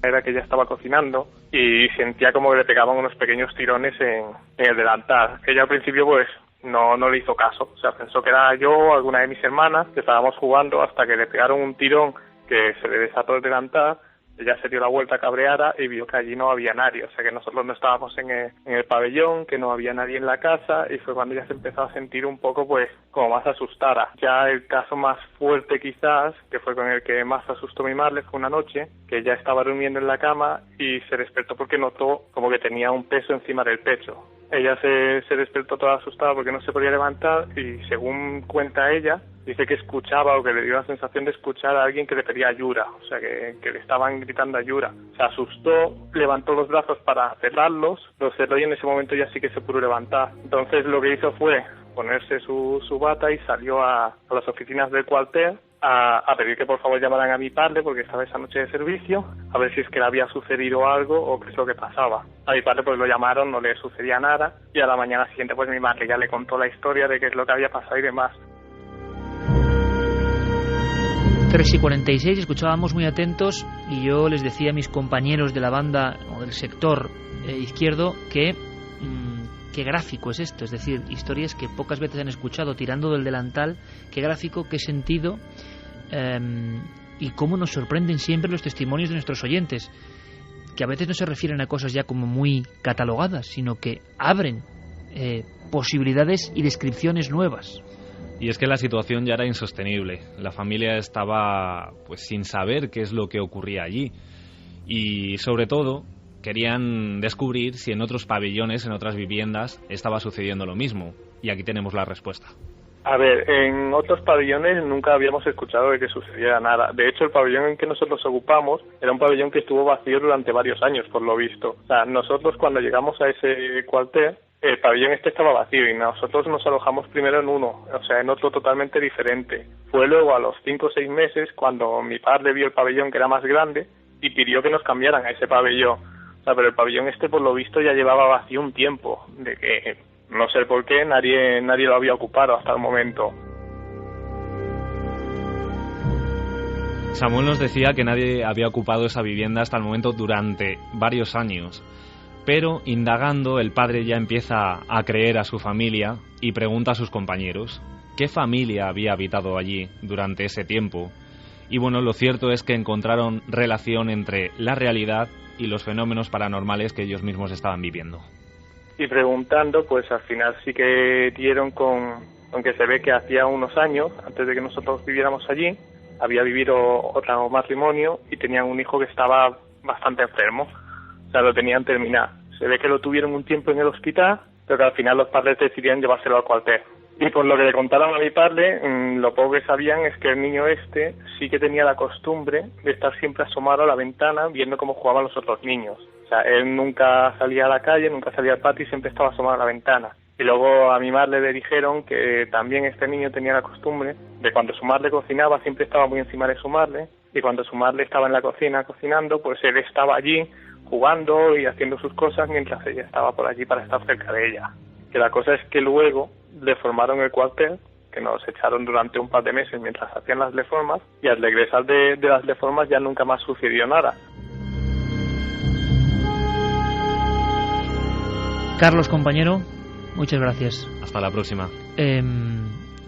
Era que ella estaba cocinando y sentía como que le pegaban unos pequeños tirones en el delantal. Ella al principio pues no le hizo caso, o sea, pensó que era yo o alguna de mis hermanas que estábamos jugando hasta que le pegaron un tirón que se le desató el delantal. Ella se dio la vuelta cabreada y vio que allí no había nadie, o sea que nosotros no estábamos en el pabellón, que no había nadie en la casa, y fue cuando ella se empezó a sentir un poco pues como más asustada. Ya el caso más fuerte quizás, que fue con el que más asustó mi madre, fue una noche que ella estaba durmiendo en la cama y se despertó porque notó como que tenía un peso encima del pecho. Ella se despertó toda asustada porque no se podía levantar y según cuenta ella, dice que escuchaba o que le dio la sensación de escuchar a alguien que le pedía ayuda, o sea que le estaban gritando ayuda. Se asustó, levantó los brazos para cerrarlos, los cerró y en ese momento ya sí que se pudo levantar. Entonces lo que hizo fue ponerse su bata y salió a las oficinas del cuartel a pedir que por favor llamaran a mi padre porque estaba esa noche de servicio, a ver si es que le había sucedido algo o qué es lo que pasaba. A mi padre pues lo llamaron, no le sucedía nada y a la mañana siguiente pues mi madre ya le contó la historia de qué es lo que había pasado y demás. 3:46, escuchábamos muy atentos y yo les decía a mis compañeros de la banda o del sector izquierdo que qué gráfico es esto, es decir, historias que pocas veces han escuchado, tirando del delantal, qué gráfico, qué sentido y cómo nos sorprenden siempre los testimonios de nuestros oyentes, que a veces no se refieren a cosas ya como muy catalogadas, sino que abren posibilidades y descripciones nuevas. Y es que la situación ya era insostenible. La familia estaba pues sin saber qué es lo que ocurría allí. Y sobre todo querían descubrir si en otros pabellones, en otras viviendas, estaba sucediendo lo mismo. Y aquí tenemos la respuesta. A ver, en otros pabellones nunca habíamos escuchado de que sucediera nada. De hecho, el pabellón en que nosotros ocupamos era un pabellón que estuvo vacío durante varios años, por lo visto. O sea, nosotros cuando llegamos a ese cuartel, el pabellón estaba vacío y nosotros nos alojamos primero en uno, o sea, en otro totalmente diferente. Fue luego a los 5 o 6 meses cuando mi padre vio el pabellón que era más grande y pidió que nos cambiaran a ese pabellón. O sea, pero el pabellón por lo visto ya llevaba vacío un tiempo, de que no sé por qué nadie lo había ocupado hasta el momento. Samuel nos decía que nadie había ocupado esa vivienda hasta el momento durante varios años. Pero indagando, el padre ya empieza a creer a su familia y pregunta a sus compañeros qué familia había habitado allí durante ese tiempo. Y bueno, lo cierto es que encontraron relación entre la realidad y los fenómenos paranormales que ellos mismos estaban viviendo. Y preguntando, pues al final sí que dieron con que se ve que hacía unos años, antes de que nosotros viviéramos allí, había vivido otro matrimonio y tenían un hijo que estaba bastante enfermo. O sea, lo tenían terminado. Se ve que lo tuvieron un tiempo en el hospital, pero que al final los padres decidieron llevárselo al cuartel. Y por lo que le contaron a mi padre, lo poco que sabían es que el niño sí que tenía la costumbre de estar siempre asomado a la ventana viendo cómo jugaban los otros niños. O sea, él nunca salía a la calle, nunca salía al patio y siempre estaba asomado a la ventana. Y luego a mi madre le dijeron que también este niño tenía la costumbre de cuando su madre cocinaba, siempre estaba muy encima de su madre, y cuando su madre estaba en la cocina cocinando, pues él estaba allí jugando y haciendo sus cosas mientras ella estaba por allí para estar cerca de ella. Que la cosa es que luego deformaron el cuartel, que nos echaron durante un par de meses mientras hacían las reformas, y al regresar de las reformas ya nunca más sucedió nada. Carlos, compañero, muchas gracias. Hasta la próxima.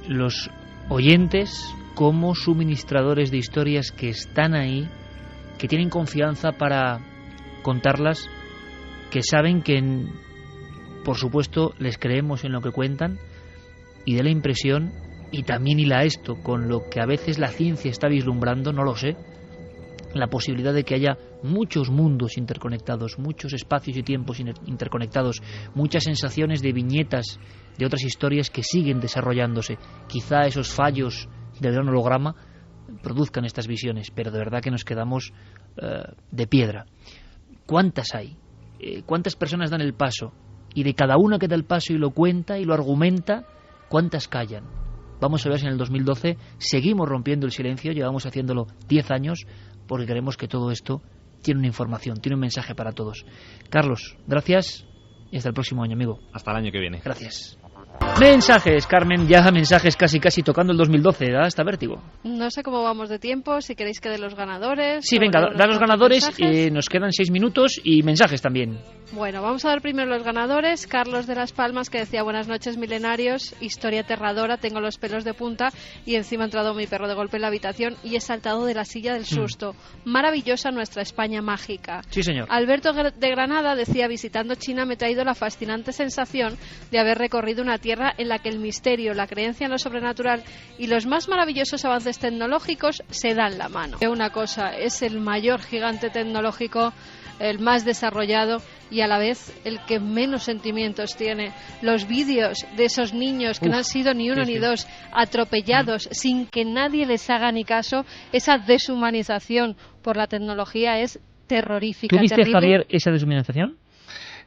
Los oyentes, como suministradores de historias que están ahí, que tienen confianza para contarlas, que saben que por supuesto les creemos en lo que cuentan, y de la impresión, y también hila esto con lo que a veces la ciencia está vislumbrando, no lo sé, la posibilidad de que haya muchos mundos interconectados, muchos espacios y tiempos interconectados, muchas sensaciones de viñetas de otras historias que siguen desarrollándose. Quizá esos fallos del gran holograma produzcan estas visiones, pero de verdad que nos quedamos de piedra. ¿Cuántas hay? ¿Cuántas personas dan el paso? Y de cada una que da el paso y lo cuenta y lo argumenta, ¿cuántas callan? Vamos a ver si en el 2012 seguimos rompiendo el silencio, llevamos haciéndolo 10 años, porque creemos que todo esto tiene una información, tiene un mensaje para todos. Carlos, gracias y hasta el próximo año, amigo. Hasta el año que viene. Gracias. Mensajes, Carmen, ya mensajes casi tocando el 2012, da hasta vértigo. No sé cómo vamos de tiempo, si queréis que dé los ganadores. Sí, venga, da los ganadores, nos quedan 6 minutos y mensajes también. Bueno, vamos a dar primero los ganadores. Carlos de Las Palmas, que decía: buenas noches, milenarios, historia aterradora, tengo los pelos de punta y encima ha entrado mi perro de golpe en la habitación y he saltado de la silla del susto. Maravillosa nuestra España mágica. Sí, señor. Alberto de Granada decía: visitando China me he traído la fascinante sensación de haber recorrido una tierra en la que el misterio, la creencia en lo sobrenatural y los más maravillosos avances tecnológicos se dan la mano. Una cosa, es el mayor gigante tecnológico el más desarrollado y a la vez el que menos sentimientos tiene. Los vídeos de esos niños que no han sido ni uno ni dos, atropellados sin que nadie les haga ni caso, esa deshumanización por la tecnología es terrorífica. ¿Tú viste, terrible. Javier, esa deshumanización?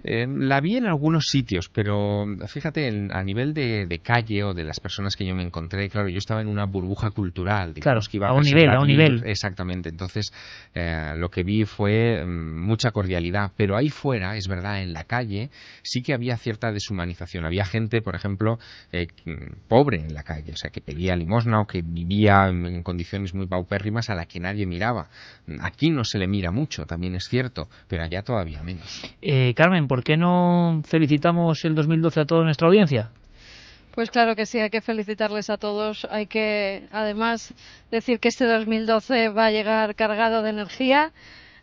La vi en algunos sitios, pero fíjate, a nivel de calle o de las personas que yo me encontré, claro, yo estaba en una burbuja cultural, digamos, Claro, que iba a un nivel. Exactamente, entonces lo que vi fue mucha cordialidad, pero ahí fuera, es verdad, en la calle sí que había cierta deshumanización. Había gente, por ejemplo, pobre en la calle, o sea, que pedía limosna o que vivía en condiciones muy paupérrimas a la que nadie miraba. Aquí no se le mira mucho, también es cierto, pero allá todavía menos. Carmen, ¿por qué no felicitamos el 2012 a toda nuestra audiencia? Pues claro que sí, hay que felicitarles a todos. Hay que, además, decir que este 2012 va a llegar cargado de energía,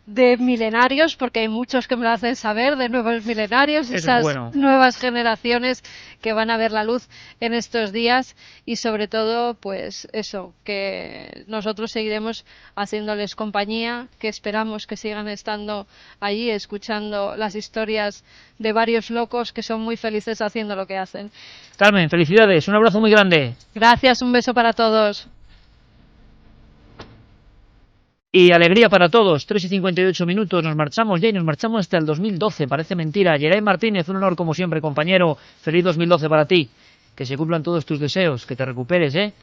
de milenarios, porque hay muchos que me lo hacen saber, de nuevos milenarios, esas nuevas generaciones que van a ver la luz en estos días y sobre todo, pues eso, que nosotros seguiremos haciéndoles compañía, que esperamos que sigan estando allí escuchando las historias de varios locos que son muy felices haciendo lo que hacen. Carmen, felicidades, un abrazo muy grande. Gracias, un beso para todos. Y alegría para todos, 3:58, nos marchamos ya y nos marchamos hasta el 2012, parece mentira. Geray Martínez, un honor como siempre, compañero, feliz 2012 para ti, que se cumplan todos tus deseos, que te recuperes, de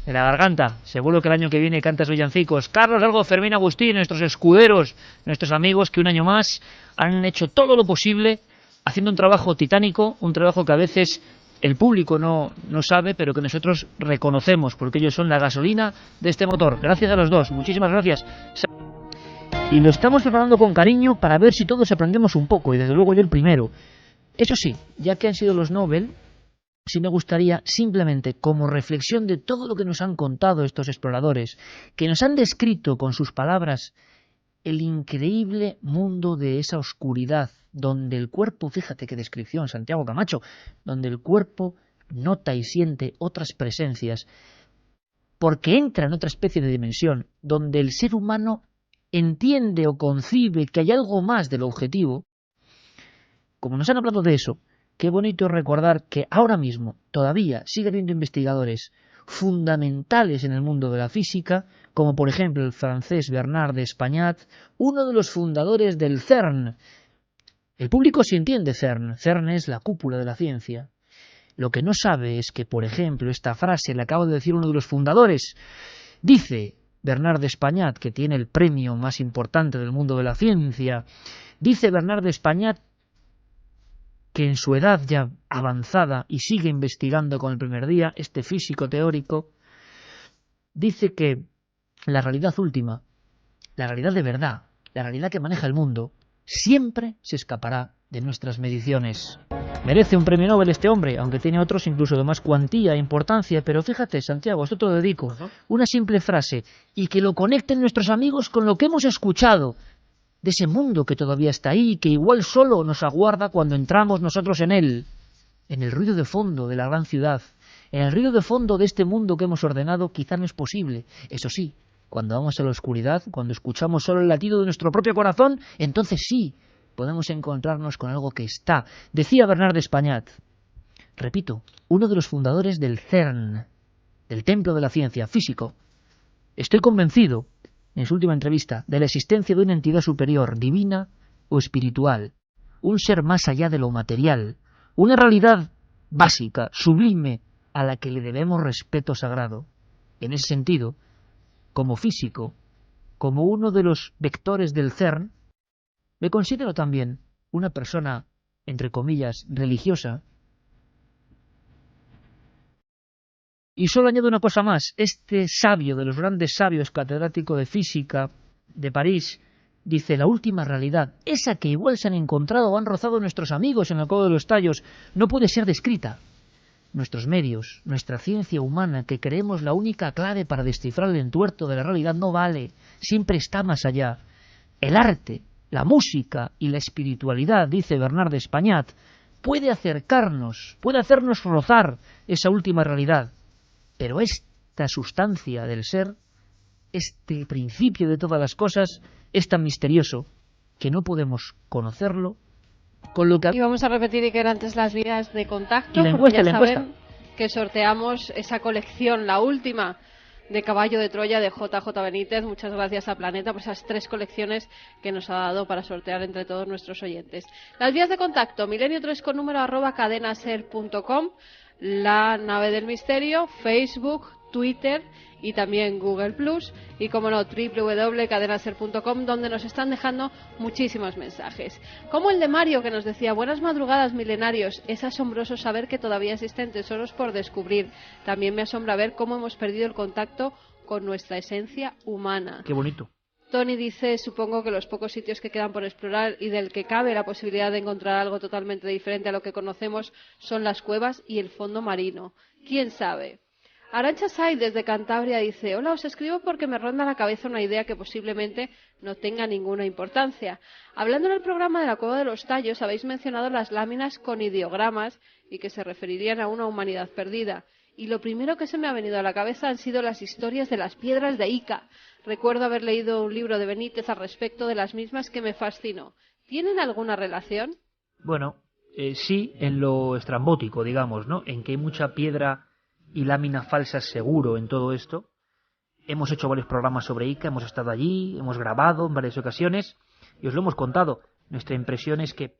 la garganta, seguro que el año que viene cantas villancicos. Carlos Algo, Fermín Agustín, nuestros escuderos, nuestros amigos que un año más han hecho todo lo posible, haciendo un trabajo titánico, un trabajo que a veces el público no sabe, pero que nosotros reconocemos, porque ellos son la gasolina de este motor. Gracias a los dos, muchísimas gracias. Y lo estamos preparando con cariño para ver si todos aprendemos un poco, y desde luego yo el primero. Eso sí, ya que han sido los Nobel, sí me gustaría simplemente, como reflexión de todo lo que nos han contado estos exploradores, que nos han descrito con sus palabras el increíble mundo de esa oscuridad, donde el cuerpo, fíjate qué descripción, Santiago Camacho, donde el cuerpo nota y siente otras presencias, porque entra en otra especie de dimensión, donde el ser humano entiende o concibe que hay algo más del objetivo. Como nos han hablado de eso, qué bonito recordar que ahora mismo todavía sigue habiendo investigadores fundamentales en el mundo de la física, como por ejemplo el francés Bernard Despagnat, uno de los fundadores del CERN. El público sí entiende CERN. CERN es la cúpula de la ciencia. Lo que no sabe es que, por ejemplo, esta frase la acaba de decir uno de los fundadores. Dice Bernard Despagnat, que tiene el premio más importante del mundo de la ciencia, dice Bernard Despagnat que en su edad ya avanzada y sigue investigando con el primer día, este físico teórico, dice que la realidad última, la realidad de verdad, la realidad que maneja el mundo, siempre se escapará de nuestras mediciones. Merece un premio Nobel este hombre, aunque tiene otros incluso de más cuantía e importancia, pero fíjate, Santiago, esto te lo dedico, una simple frase, y que lo conecten nuestros amigos con lo que hemos escuchado, de ese mundo que todavía está ahí, que igual solo nos aguarda cuando entramos nosotros en él, en el ruido de fondo de la gran ciudad, en el ruido de fondo de este mundo que hemos ordenado, quizá no es posible. Eso sí, cuando vamos a la oscuridad, cuando escuchamos solo el latido de nuestro propio corazón, entonces sí, podemos encontrarnos con algo que está. Decía Bernard Despagnat, repito, uno de los fundadores del CERN, del Templo de la Ciencia, físico. Estoy convencido, en su última entrevista, de la existencia de una entidad superior, divina o espiritual, un ser más allá de lo material, una realidad básica, sublime, a la que le debemos respeto sagrado. En ese sentido, como físico, como uno de los vectores del CERN, me considero también una persona, entre comillas, religiosa. Y solo añado una cosa más. Este sabio de los grandes sabios, catedrático de física de París, dice, la última realidad, esa que igual se han encontrado o han rozado nuestros amigos en el Cabo de los Tallos, no puede ser descrita. Nuestros medios, nuestra ciencia humana, que creemos la única clave para descifrar el entuerto de la realidad, no vale, siempre está más allá. El arte, la música y la espiritualidad, dice Bernard Despagnat, puede acercarnos, puede hacernos rozar esa última realidad. Pero esta sustancia del ser, este principio de todas las cosas, es tan misterioso que no podemos conocerlo, con lo que... Y vamos a repetir, Iker, antes las vías de contacto, Y la porque encuesta, ya la saben encuesta. que sorteamos esa colección, la última, de Caballo de Troya de JJ Benítez. Muchas gracias a Planeta por esas 3 colecciones que nos ha dado para sortear entre todos nuestros oyentes. Las vías de contacto: milenio3 con número @cadenaser.com, La Nave del Misterio, Facebook, Twitter y también Google Plus, y como no, www.cadenaser.com, donde nos están dejando muchísimos mensajes, como el de Mario, que nos decía: buenas madrugadas, milenarios, es asombroso saber que todavía existen tesoros por descubrir. También me asombra ver cómo hemos perdido el contacto con nuestra esencia humana. Qué bonito. Tony dice: supongo que los pocos sitios que quedan por explorar y del que cabe la posibilidad de encontrar algo totalmente diferente a lo que conocemos son las cuevas y el fondo marino. ¿Quién sabe? Arantxa Say desde Cantabria dice: hola, os escribo porque me ronda la cabeza una idea que posiblemente no tenga ninguna importancia. Hablando en el programa de la Cueva de los Tallos, habéis mencionado las láminas con ideogramas y que se referirían a una humanidad perdida. Y lo primero que se me ha venido a la cabeza han sido las historias de las piedras de Ica. Recuerdo haber leído un libro de Benítez al respecto de las mismas que me fascinó. ¿Tienen alguna relación? Bueno, sí, en lo estrambótico, digamos, ¿no? En que hay mucha piedra y láminas falsas seguro en todo esto. Hemos hecho varios programas sobre Ica, hemos estado allí, hemos grabado en varias ocasiones y os lo hemos contado. Nuestra impresión es que,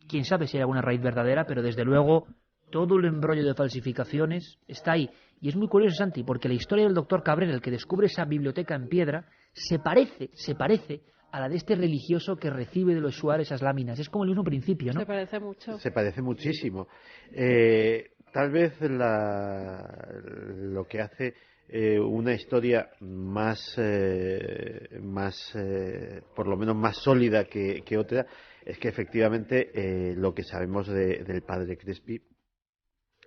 quién sabe si hay alguna raíz verdadera, pero desde luego todo el embrollo de falsificaciones está ahí. Y es muy curioso, Santi, porque la historia del doctor Cabrera, el que descubre esa biblioteca en piedra, se parece a la de este religioso que recibe de los Shuar esas láminas. Es como el mismo principio, ¿no? Se parece mucho. Se parece muchísimo. Tal vez lo que hace una historia más por lo menos más sólida que otra es que efectivamente lo que sabemos del padre Crespi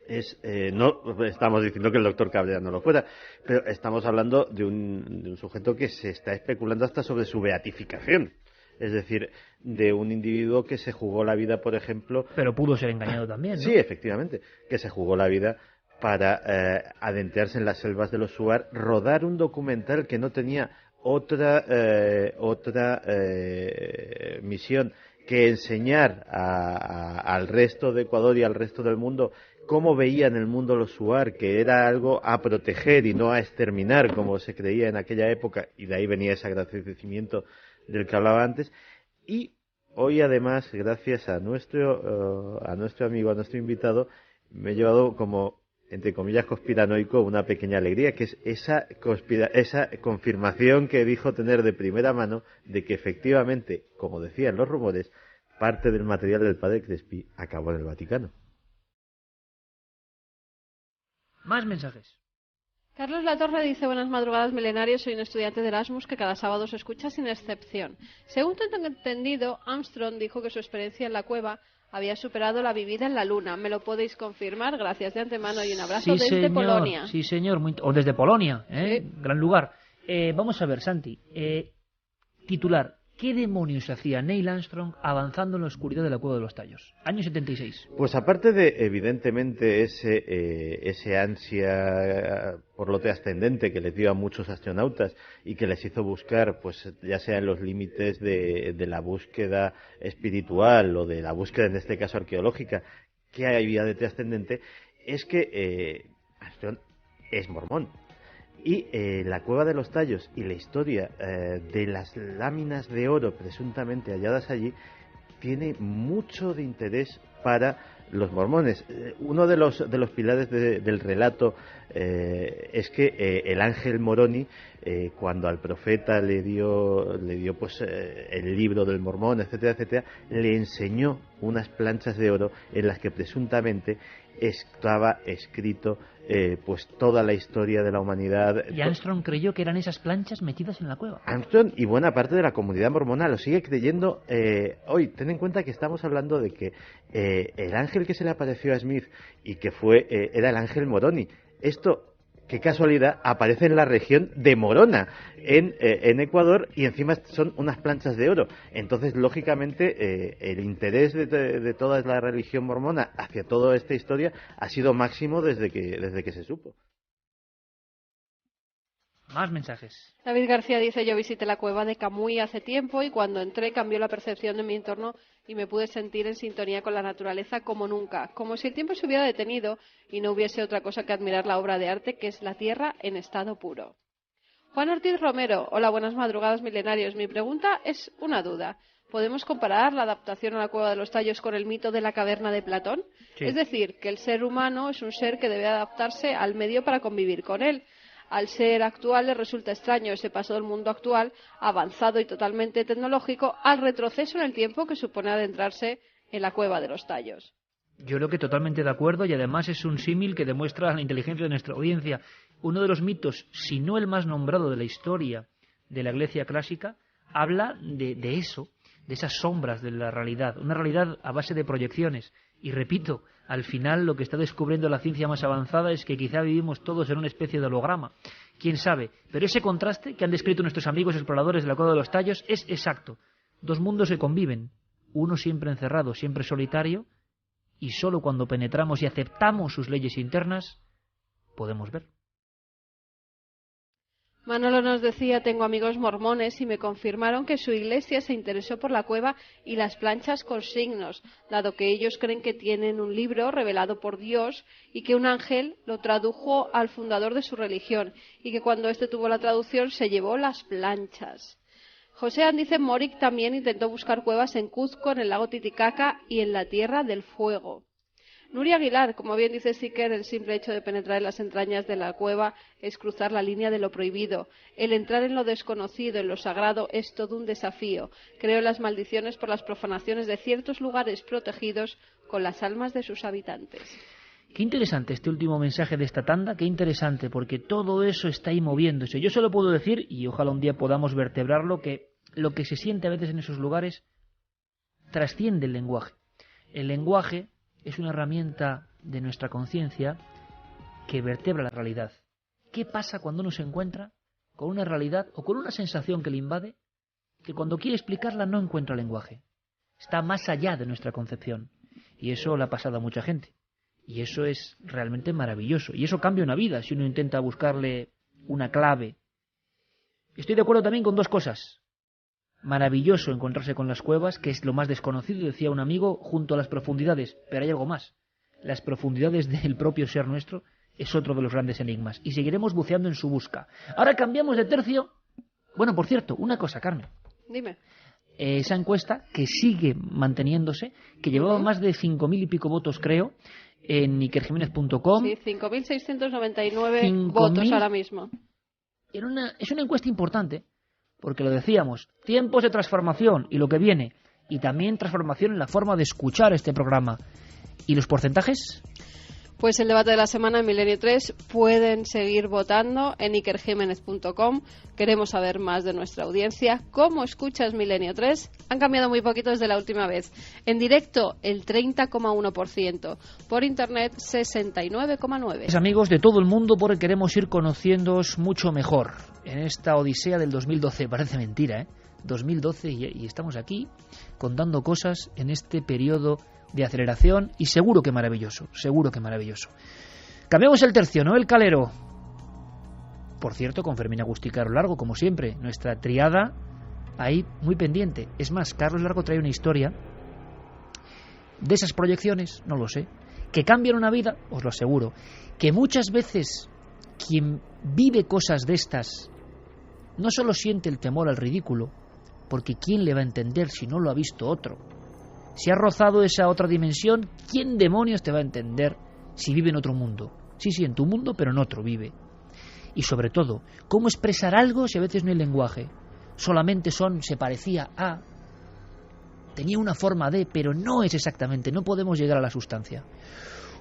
es, no estamos diciendo que el doctor Cabrera no lo fuera, pero estamos hablando de un sujeto que se está especulando hasta sobre su beatificación. Es decir, de un individuo que se jugó la vida, por ejemplo... Pero pudo ser engañado también, ¿no? Sí, efectivamente, que se jugó la vida para adentrarse en las selvas de los Shuar, rodar un documental que no tenía otra misión que enseñar al resto de Ecuador y al resto del mundo cómo veían el mundo los Shuar, que era algo a proteger y no a exterminar, como se creía en aquella época, y de ahí venía ese agradecimiento del que hablaba antes. Y hoy, además, gracias a nuestro amigo, a nuestro invitado, me he llevado como, entre comillas, conspiranoico, una pequeña alegría, que es esa confirmación que dijo tener de primera mano de que efectivamente, como decían los rumores, parte del material del padre Crespi acabó en el Vaticano. Más mensajes. Carlos Latorre dice: buenas madrugadas, milenarios, soy un estudiante de Erasmus que cada sábado se escucha sin excepción. Según tengo entendido, Armstrong dijo que su experiencia en la cueva había superado la vivida en la Luna. ¿Me lo podéis confirmar? Gracias de antemano y un abrazo desde Polonia. Sí, señor, o desde Polonia, Sí. Gran lugar. Vamos a ver, Santi, titular: ¿qué demonios hacía Neil Armstrong avanzando en la oscuridad de la Cueva de los Tallos? Año 76. Pues aparte de, evidentemente, ese ansia por lo trascendente que les dio a muchos astronautas y que les hizo buscar, pues ya sea en los límites de la búsqueda espiritual o de la búsqueda, en este caso, arqueológica, que había de trascendente, es que Armstrong es mormón. Y la Cueva de los Tallos y la historia de las láminas de oro presuntamente halladas allí tiene mucho de interés para los mormones. Uno de los pilares del relato es que el ángel Moroni, cuando al profeta le dio pues el libro del mormón, etcétera, etcétera, le enseñó unas planchas de oro en las que presuntamente estaba escrito pues toda la historia de la humanidad. Y Armstrong creyó que eran esas planchas metidas en la cueva. Armstrong y buena parte de la comunidad mormona lo sigue creyendo hoy. Ten en cuenta que estamos hablando de que el ángel que se le apareció a Smith y que era el ángel Moroni. Esto, qué casualidad, aparece en la región de Morona, en Ecuador, y encima son unas planchas de oro. Entonces, lógicamente, el interés de toda la religión mormona hacia toda esta historia ha sido máximo desde que se supo. Más mensajes. David García dice: yo visité la cueva de Camuy hace tiempo y cuando entré cambió la percepción de mi entorno y me pude sentir en sintonía con la naturaleza como nunca, como si el tiempo se hubiera detenido y no hubiese otra cosa que admirar la obra de arte que es la tierra en estado puro. Juan Ortiz Romero: hola, buenas madrugadas milenarios. Mi pregunta es una duda. ¿Podemos comparar la adaptación a la Cueva de los Tallos con el mito de la caverna de Platón? Sí. Es decir, que el ser humano es un ser que debe adaptarse al medio para convivir con él. Al ser actual le resulta extraño ese paso del mundo actual, avanzado y totalmente tecnológico, al retroceso en el tiempo que supone adentrarse en la Cueva de los Tallos. Yo creo que totalmente de acuerdo, y además es un símil que demuestra la inteligencia de nuestra audiencia. Uno de los mitos, si no el más nombrado de la historia de la Grecia clásica, habla de eso, de esas sombras de la realidad, una realidad a base de proyecciones. Y repito, al final lo que está descubriendo la ciencia más avanzada es que quizá vivimos todos en una especie de holograma. ¿Quién sabe? Pero ese contraste que han descrito nuestros amigos exploradores de la Cueva de los Tallos es exacto. Dos mundos que conviven, uno siempre encerrado, siempre solitario, y solo cuando penetramos y aceptamos sus leyes internas, podemos ver. Manolo nos decía: tengo amigos mormones y me confirmaron que su iglesia se interesó por la cueva y las planchas con signos, dado que ellos creen que tienen un libro revelado por Dios y que un ángel lo tradujo al fundador de su religión y que cuando éste tuvo la traducción se llevó las planchas. José Andice Morik también intentó buscar cuevas en Cuzco, en el lago Titicaca y en la Tierra del Fuego. Nuria Aguilar: como bien dice Siker, el simple hecho de penetrar en las entrañas de la cueva es cruzar la línea de lo prohibido. El entrar en lo desconocido, en lo sagrado, es todo un desafío. Creo en las maldiciones por las profanaciones de ciertos lugares protegidos con las almas de sus habitantes. Qué interesante este último mensaje de esta tanda, qué interesante, porque todo eso está ahí moviéndose. Yo solo puedo decir, y ojalá un día podamos vertebrarlo, que lo que se siente a veces en esos lugares trasciende el lenguaje. El lenguaje es una herramienta de nuestra conciencia que vertebra la realidad. ¿Qué pasa cuando uno se encuentra con una realidad o con una sensación que le invade, que cuando quiere explicarla no encuentra lenguaje? Está más allá de nuestra concepción. Y eso le ha pasado a mucha gente. Y eso es realmente maravilloso. Y eso cambia una vida si uno intenta buscarle una clave. Estoy de acuerdo también con dos cosas. Maravilloso encontrarse con las cuevas, que es lo más desconocido, decía un amigo, junto a las profundidades. Pero hay algo más. Las profundidades del propio ser nuestro es otro de los grandes enigmas. Y seguiremos buceando en su busca. Ahora cambiamos de tercio. Bueno, por cierto, una cosa, Carmen. Dime. Esa encuesta que sigue manteniéndose, que llevaba más de 5.000 y pico votos, creo, en ikerjimenez.com. Sí, 5.699 votos ahora mismo. Es una encuesta importante, porque lo decíamos, tiempos de transformación y lo que viene, y también transformación en la forma de escuchar este programa. ¿Y los porcentajes? Pues el debate de la semana en Milenio 3 pueden seguir votando en ikerjimenez.com. Queremos saber más de nuestra audiencia. ¿Cómo escuchas Milenio 3? Han cambiado muy poquito desde la última vez. En directo, el 30,1%. Por internet, 69,9%. Amigos de todo el mundo, porque queremos ir conociéndoos mucho mejor en esta odisea del 2012. Parece mentira, ¿eh? 2012 y estamos aquí contando cosas en este periodo de aceleración y seguro que maravilloso, seguro que maravilloso. Cambiamos el tercio, Noel Calero. Por cierto, con Fermín Agustí Carlos Largo, como siempre, nuestra triada ahí muy pendiente. Es más, Carlos Largo trae una historia de esas proyecciones, no lo sé, que cambian una vida, os lo aseguro, que muchas veces quien vive cosas de estas no solo siente el temor al ridículo, porque ¿quién le va a entender si no lo ha visto otro? Si ha rozado esa otra dimensión, ¿quién demonios te va a entender si vive en otro mundo? Sí, en tu mundo, pero en otro vive. Y sobre todo, ¿cómo expresar algo si a veces no hay lenguaje? Solamente se parecía a, tenía una forma de, pero no es exactamente, no podemos llegar a la sustancia.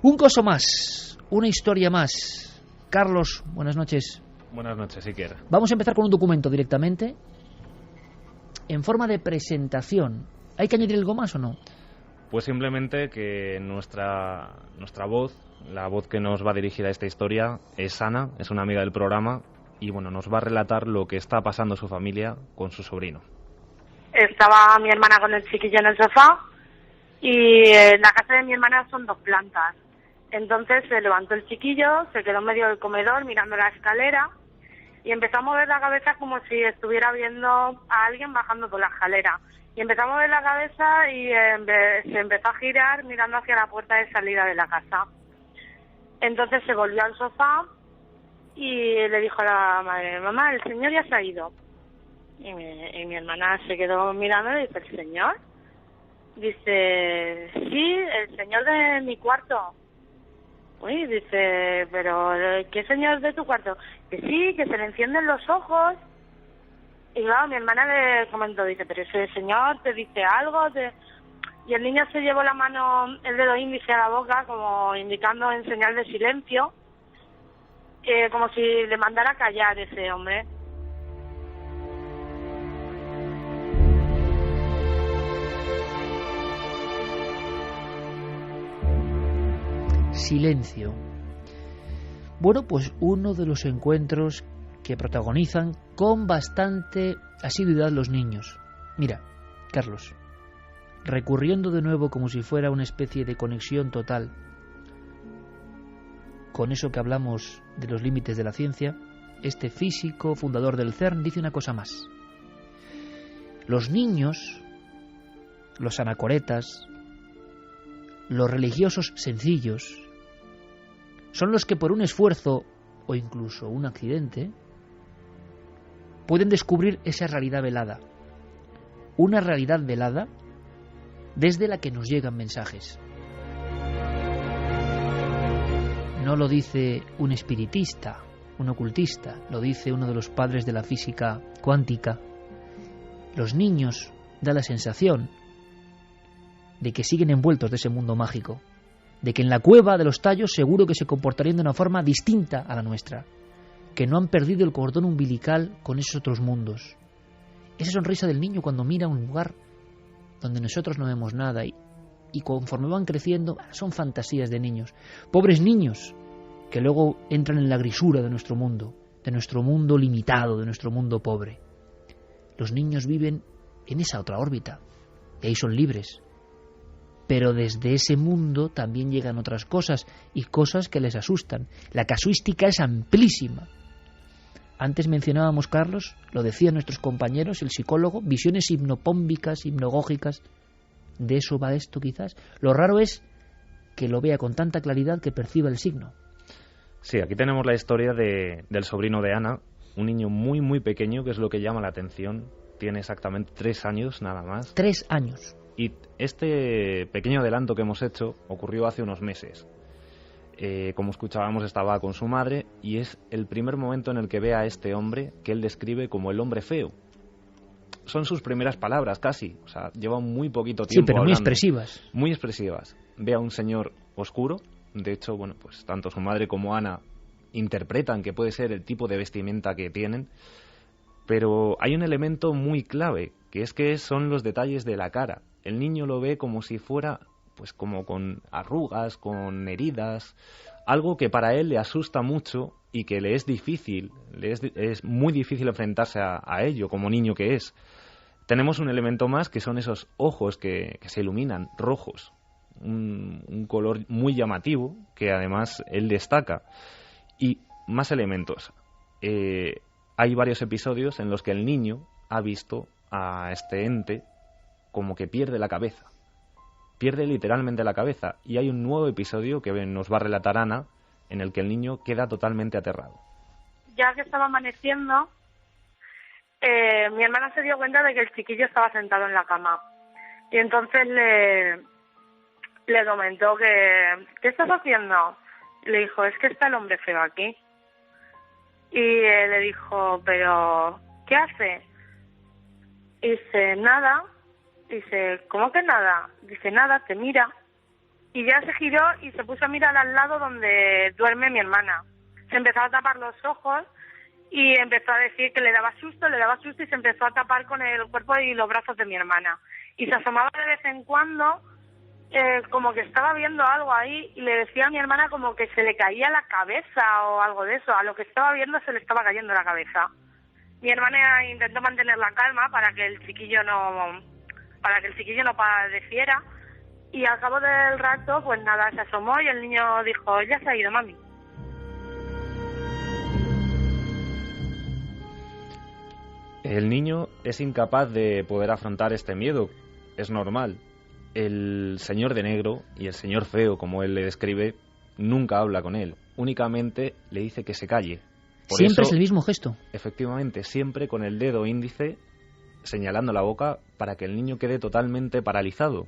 Un caso más, una historia más. Carlos, buenas noches. Buenas noches, Iker. Vamos a empezar con un documento directamente, en forma de presentación. ¿Hay que añadir algo más o no? Pues simplemente que nuestra voz, la voz que nos va a dirigir a esta historia, es Ana, es una amiga del programa y bueno, nos va a relatar lo que está pasando su familia con su sobrino. Estaba mi hermana con el chiquillo en el sofá y la casa de mi hermana son 2 plantas. Entonces se levantó el chiquillo, se quedó en medio del comedor mirando la escalera y empezó a mover la cabeza como si estuviera viendo a alguien bajando por la escalera. Y empezó a mover la cabeza y se empezó a girar mirando hacia la puerta de salida de la casa. Entonces se volvió al sofá y le dijo a la madre, mamá, el señor ya se ha ido. Y mi hermana se quedó mirando y dice, ¿el señor? Dice, sí, el señor de mi cuarto. Uy, dice, pero ¿qué señor de tu cuarto? Que sí, que se le encienden los ojos. Y claro, mi hermana le comentó, dice, pero ese señor te dice algo. Y el niño se llevó la mano, el dedo índice a la boca, como indicando en señal de silencio, como si le mandara callar ese hombre. Silencio. Bueno, pues uno de los encuentros que protagonizan con bastante asiduidad los niños. Mira, Carlos, recurriendo de nuevo como si fuera una especie de conexión total con eso que hablamos de los límites de la ciencia, este físico fundador del CERN dice una cosa más. Los niños, los anacoretas, los religiosos sencillos, son los que por un esfuerzo o incluso un accidente pueden descubrir esa realidad velada. Una realidad velada desde la que nos llegan mensajes. No lo dice un espiritista, un ocultista, lo dice uno de los padres de la física cuántica. Los niños da la sensación de que siguen envueltos de ese mundo mágico, de que en la cueva de los tallos seguro que se comportarían de una forma distinta a la nuestra, que no han perdido el cordón umbilical con esos otros mundos. Esa sonrisa del niño cuando mira un lugar donde nosotros no vemos nada y conforme van creciendo son fantasías de niños. Pobres niños que luego entran en la grisura de nuestro mundo limitado, de nuestro mundo pobre. Los niños viven en esa otra órbita y ahí son libres. Pero desde ese mundo también llegan otras cosas y cosas que les asustan. La casuística es amplísima. Antes mencionábamos, Carlos, lo decían nuestros compañeros, el psicólogo, visiones hipnopómbicas, hipnagógicas. De eso va esto quizás. Lo raro es que lo vea con tanta claridad que perciba el signo. Sí, aquí tenemos la historia del sobrino de Ana, un niño muy muy pequeño, que es lo que llama la atención. Tiene exactamente 3 años nada más. 3 años. Y este pequeño adelanto que hemos hecho ocurrió hace unos meses. Como escuchábamos, estaba con su madre y es el primer momento en el que ve a este hombre que él describe como el hombre feo. Son sus primeras palabras casi, o sea, lleva muy poquito tiempo. Sí, pero hablando. muy expresivas. Muy expresivas. Ve a un señor oscuro, de hecho, bueno, pues tanto su madre como Ana interpretan que puede ser el tipo de vestimenta que tienen, pero hay un elemento muy clave, que son los detalles de la cara. El niño lo ve como si fuera, pues como con arrugas, con heridas, algo que para él le asusta mucho y que le es difícil, es muy difícil enfrentarse a ello como niño que es. Tenemos un elemento más que son esos ojos que se iluminan, rojos, un color muy llamativo que además él destaca. Y más elementos. Hay varios episodios en los que el niño ha visto a este ente como que pierde la cabeza. Pierde literalmente la cabeza. Y hay un nuevo episodio que nos va a relatar Ana, en el que el niño queda totalmente aterrado. Ya que estaba amaneciendo, mi hermana se dio cuenta de que el chiquillo estaba sentado en la cama. Y entonces le comentó que, ¿qué estás haciendo? Le dijo, es que está el hombre feo aquí. Y le dijo, pero, ¿qué hace? Y dice, nada. Dice, ¿cómo que nada? Dice, nada, te mira. Y ya se giró y se puso a mirar al lado donde duerme mi hermana. Se empezó a tapar los ojos y empezó a decir que le daba susto y se empezó a tapar con el cuerpo y los brazos de mi hermana. Y se asomaba de vez en cuando, como que estaba viendo algo ahí y le decía a mi hermana como que se le caía la cabeza o algo de eso. A lo que estaba viendo se le estaba cayendo la cabeza. Mi hermana intentó mantener la calma para que el chiquillo no padeciera. Y al cabo del rato, pues nada, se asomó y el niño dijo, ya se ha ido, mami. El niño es incapaz de poder afrontar este miedo, es normal. El señor de negro y el señor feo, como él le describe, nunca habla con él, únicamente le dice que se calle. Por siempre eso, es el mismo gesto. Efectivamente, siempre con el dedo índice señalando la boca para que el niño quede totalmente paralizado.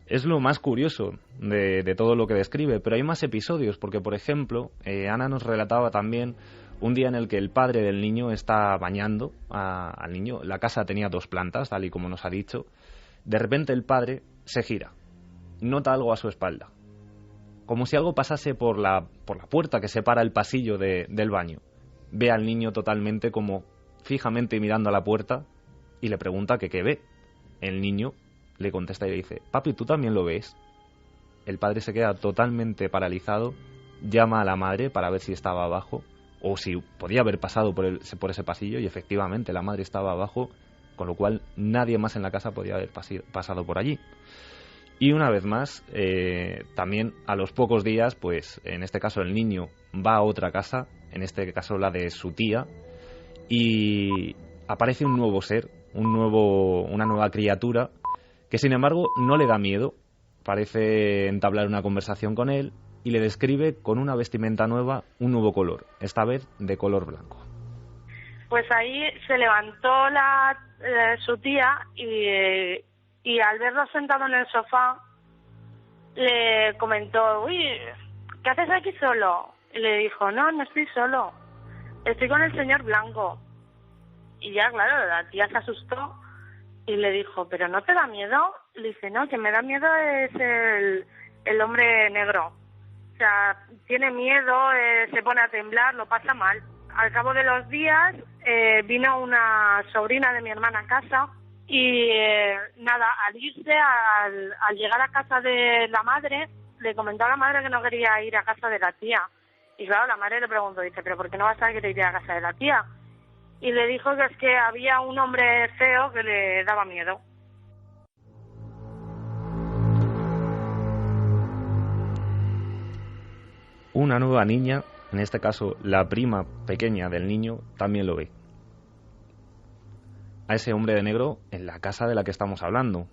Es lo más curioso de todo lo que describe, pero hay más episodios, porque por ejemplo, Ana nos relataba también un día en el que el padre del niño está bañando al niño. La casa tenía 2 plantas, tal y como nos ha dicho. De repente el padre se gira, nota algo a su espalda, como si algo pasase por la puerta que separa el pasillo del baño. Ve al niño totalmente como fijamente mirando a la puerta y le pregunta que qué ve. El niño le contesta y le dice: papi, ¿tú también lo ves? El padre se queda totalmente paralizado, llama a la madre para ver si estaba abajo o si podía haber pasado por ese pasillo, y efectivamente la madre estaba abajo, con lo cual nadie más en la casa podía haber pasado por allí. Y una vez más, también a los pocos días, pues en este caso el niño va a otra casa, en este caso la de su tía, y aparece un nuevo ser, una nueva criatura, que sin embargo no le da miedo, parece entablar una conversación con él y le describe con una vestimenta nueva, un nuevo color, esta vez de color blanco. Pues ahí se levantó su tía y al verlo sentado en el sofá le comentó: uy, ¿qué haces aquí solo? Y le dijo: no estoy solo, estoy con el señor blanco. Y ya, claro, la tía se asustó y le dijo: ¿pero no te da miedo? Y le dice: no, que me da miedo es el hombre negro. O sea, tiene miedo, se pone a temblar, lo pasa mal. Al cabo de los días vino una sobrina de mi hermana a casa y nada, al irse, al llegar a casa de la madre, le comentó a la madre que no quería ir a casa de la tía. Y claro, la madre le preguntó, dice: ¿pero por qué no vas a querer ir a casa de la tía? Y le dijo que es que había un hombre feo que le daba miedo. Una nueva niña, en este caso la prima pequeña del niño, también lo ve. A ese hombre de negro en la casa de la que estamos hablando.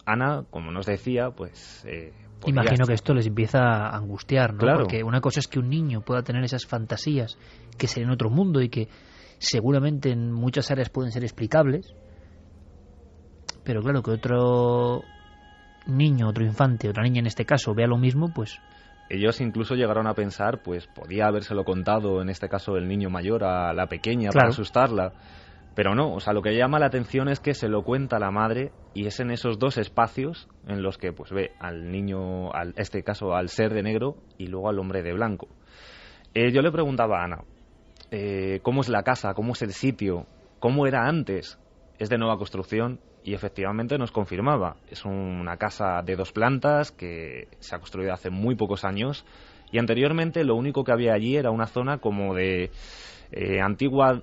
Ana, como nos decía, pues... Imagino que esto les empieza a angustiar, ¿no? Claro. Porque una cosa es que un niño pueda tener esas fantasías que se en otro mundo y que seguramente en muchas áreas pueden ser explicables, pero claro, que otro niño, otro infante, otra niña en este caso, vea lo mismo, pues... Ellos incluso llegaron a pensar, pues podía habérselo contado, en este caso el niño mayor, a la pequeña, claro, para asustarla. Pero no, o sea, lo que llama la atención es que se lo cuenta la madre, y es en esos 2 espacios en los que pues ve al niño, este caso al ser de negro, y luego al hombre de blanco. Yo le preguntaba a Ana, ¿cómo es la casa? ¿Cómo es el sitio? ¿Cómo era antes? Es de nueva construcción, y efectivamente nos confirmaba. Es una casa de 2 plantas que se ha construido hace muy pocos años, y anteriormente lo único que había allí era una zona como de...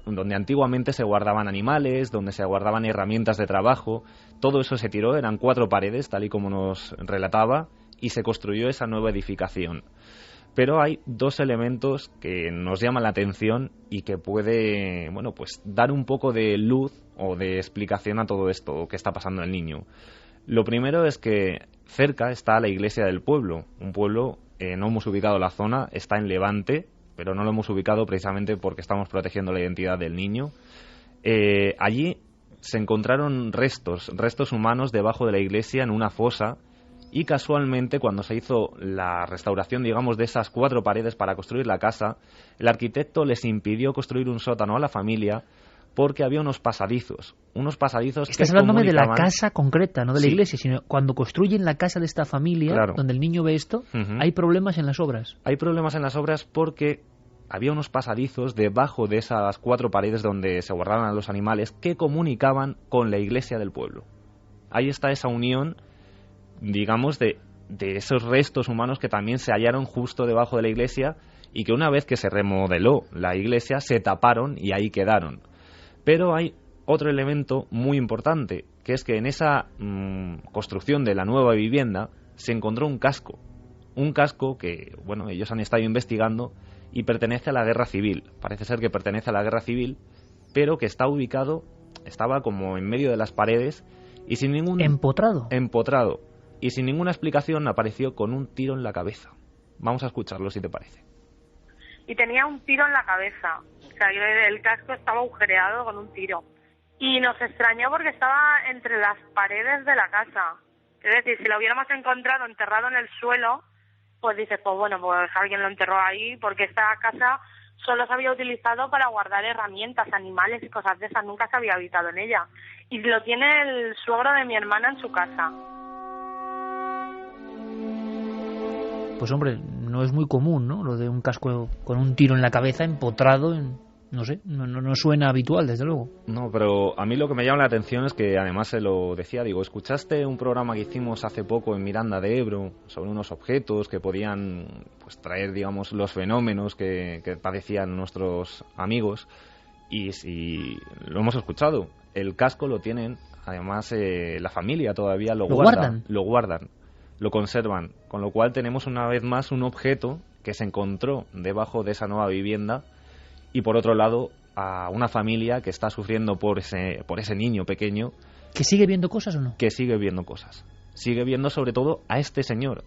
donde antiguamente se guardaban animales, donde se guardaban herramientas de trabajo. Todo eso se tiró, eran 4 paredes, tal y como nos relataba, y se construyó esa nueva edificación. Pero hay 2 elementos que nos llaman la atención y que puede, bueno, pues dar un poco de luz o de explicación a todo esto que está pasando en el niño. Lo primero es que cerca está la iglesia del pueblo, un pueblo, no hemos ubicado la zona, está en Levante, pero no lo hemos ubicado precisamente porque estamos protegiendo la identidad del niño. Allí se encontraron restos humanos debajo de la iglesia en una fosa, y casualmente cuando se hizo la restauración, digamos, de esas 4 paredes para construir la casa, el arquitecto les impidió construir un sótano a la familia porque había unos pasadizos Estás hablándome de la casa concreta, no de la iglesia, sino cuando construyen la casa de esta familia, claro, donde el niño ve esto, hay problemas en las obras. Hay problemas en las obras porque había unos pasadizos debajo de esas 4 paredes donde se guardaban a los animales que comunicaban con la iglesia del pueblo. Ahí está esa unión, digamos, de esos restos humanos que también se hallaron justo debajo de la iglesia, y que una vez que se remodeló la iglesia se taparon y ahí quedaron. Pero hay otro elemento muy importante, que es que en esa construcción de la nueva vivienda se encontró un casco que, bueno, ellos han estado investigando y pertenece a la guerra civil. Parece ser que pertenece a la guerra civil, pero que estaba como en medio de las paredes y sin ningún... ¿Empotrado? Empotrado. Y sin ninguna explicación apareció con un tiro en la cabeza. Vamos a escucharlo, si te parece. Y tenía un tiro en la cabeza. O sea, el casco estaba agujereado con un tiro. Y nos extrañó porque estaba entre las paredes de la casa. Es decir, si lo hubiéramos encontrado enterrado en el suelo, pues dices, pues bueno, pues alguien lo enterró ahí, porque esta casa solo se había utilizado para guardar herramientas, animales y cosas de esas. Nunca se había habitado en ella. Y lo tiene el suegro de mi hermana en su casa. Pues hombre, no es muy común, ¿no? Lo de un casco con un tiro en la cabeza empotrado en... No sé, no suena habitual, desde luego. No, pero a mí lo que me llama la atención es que además se lo decía, digo, ¿escuchaste un programa que hicimos hace poco en Miranda de Ebro sobre unos objetos que podían pues traer, digamos, los fenómenos que padecían nuestros amigos? Y si lo hemos escuchado, el casco lo tienen, además la familia todavía lo guardan, lo conservan, con lo cual tenemos una vez más un objeto que se encontró debajo de esa nueva vivienda. Y por otro lado, a una familia que está sufriendo por ese niño pequeño. ¿Que sigue viendo cosas o no? Que sigue viendo cosas. Sigue viendo sobre todo a este señor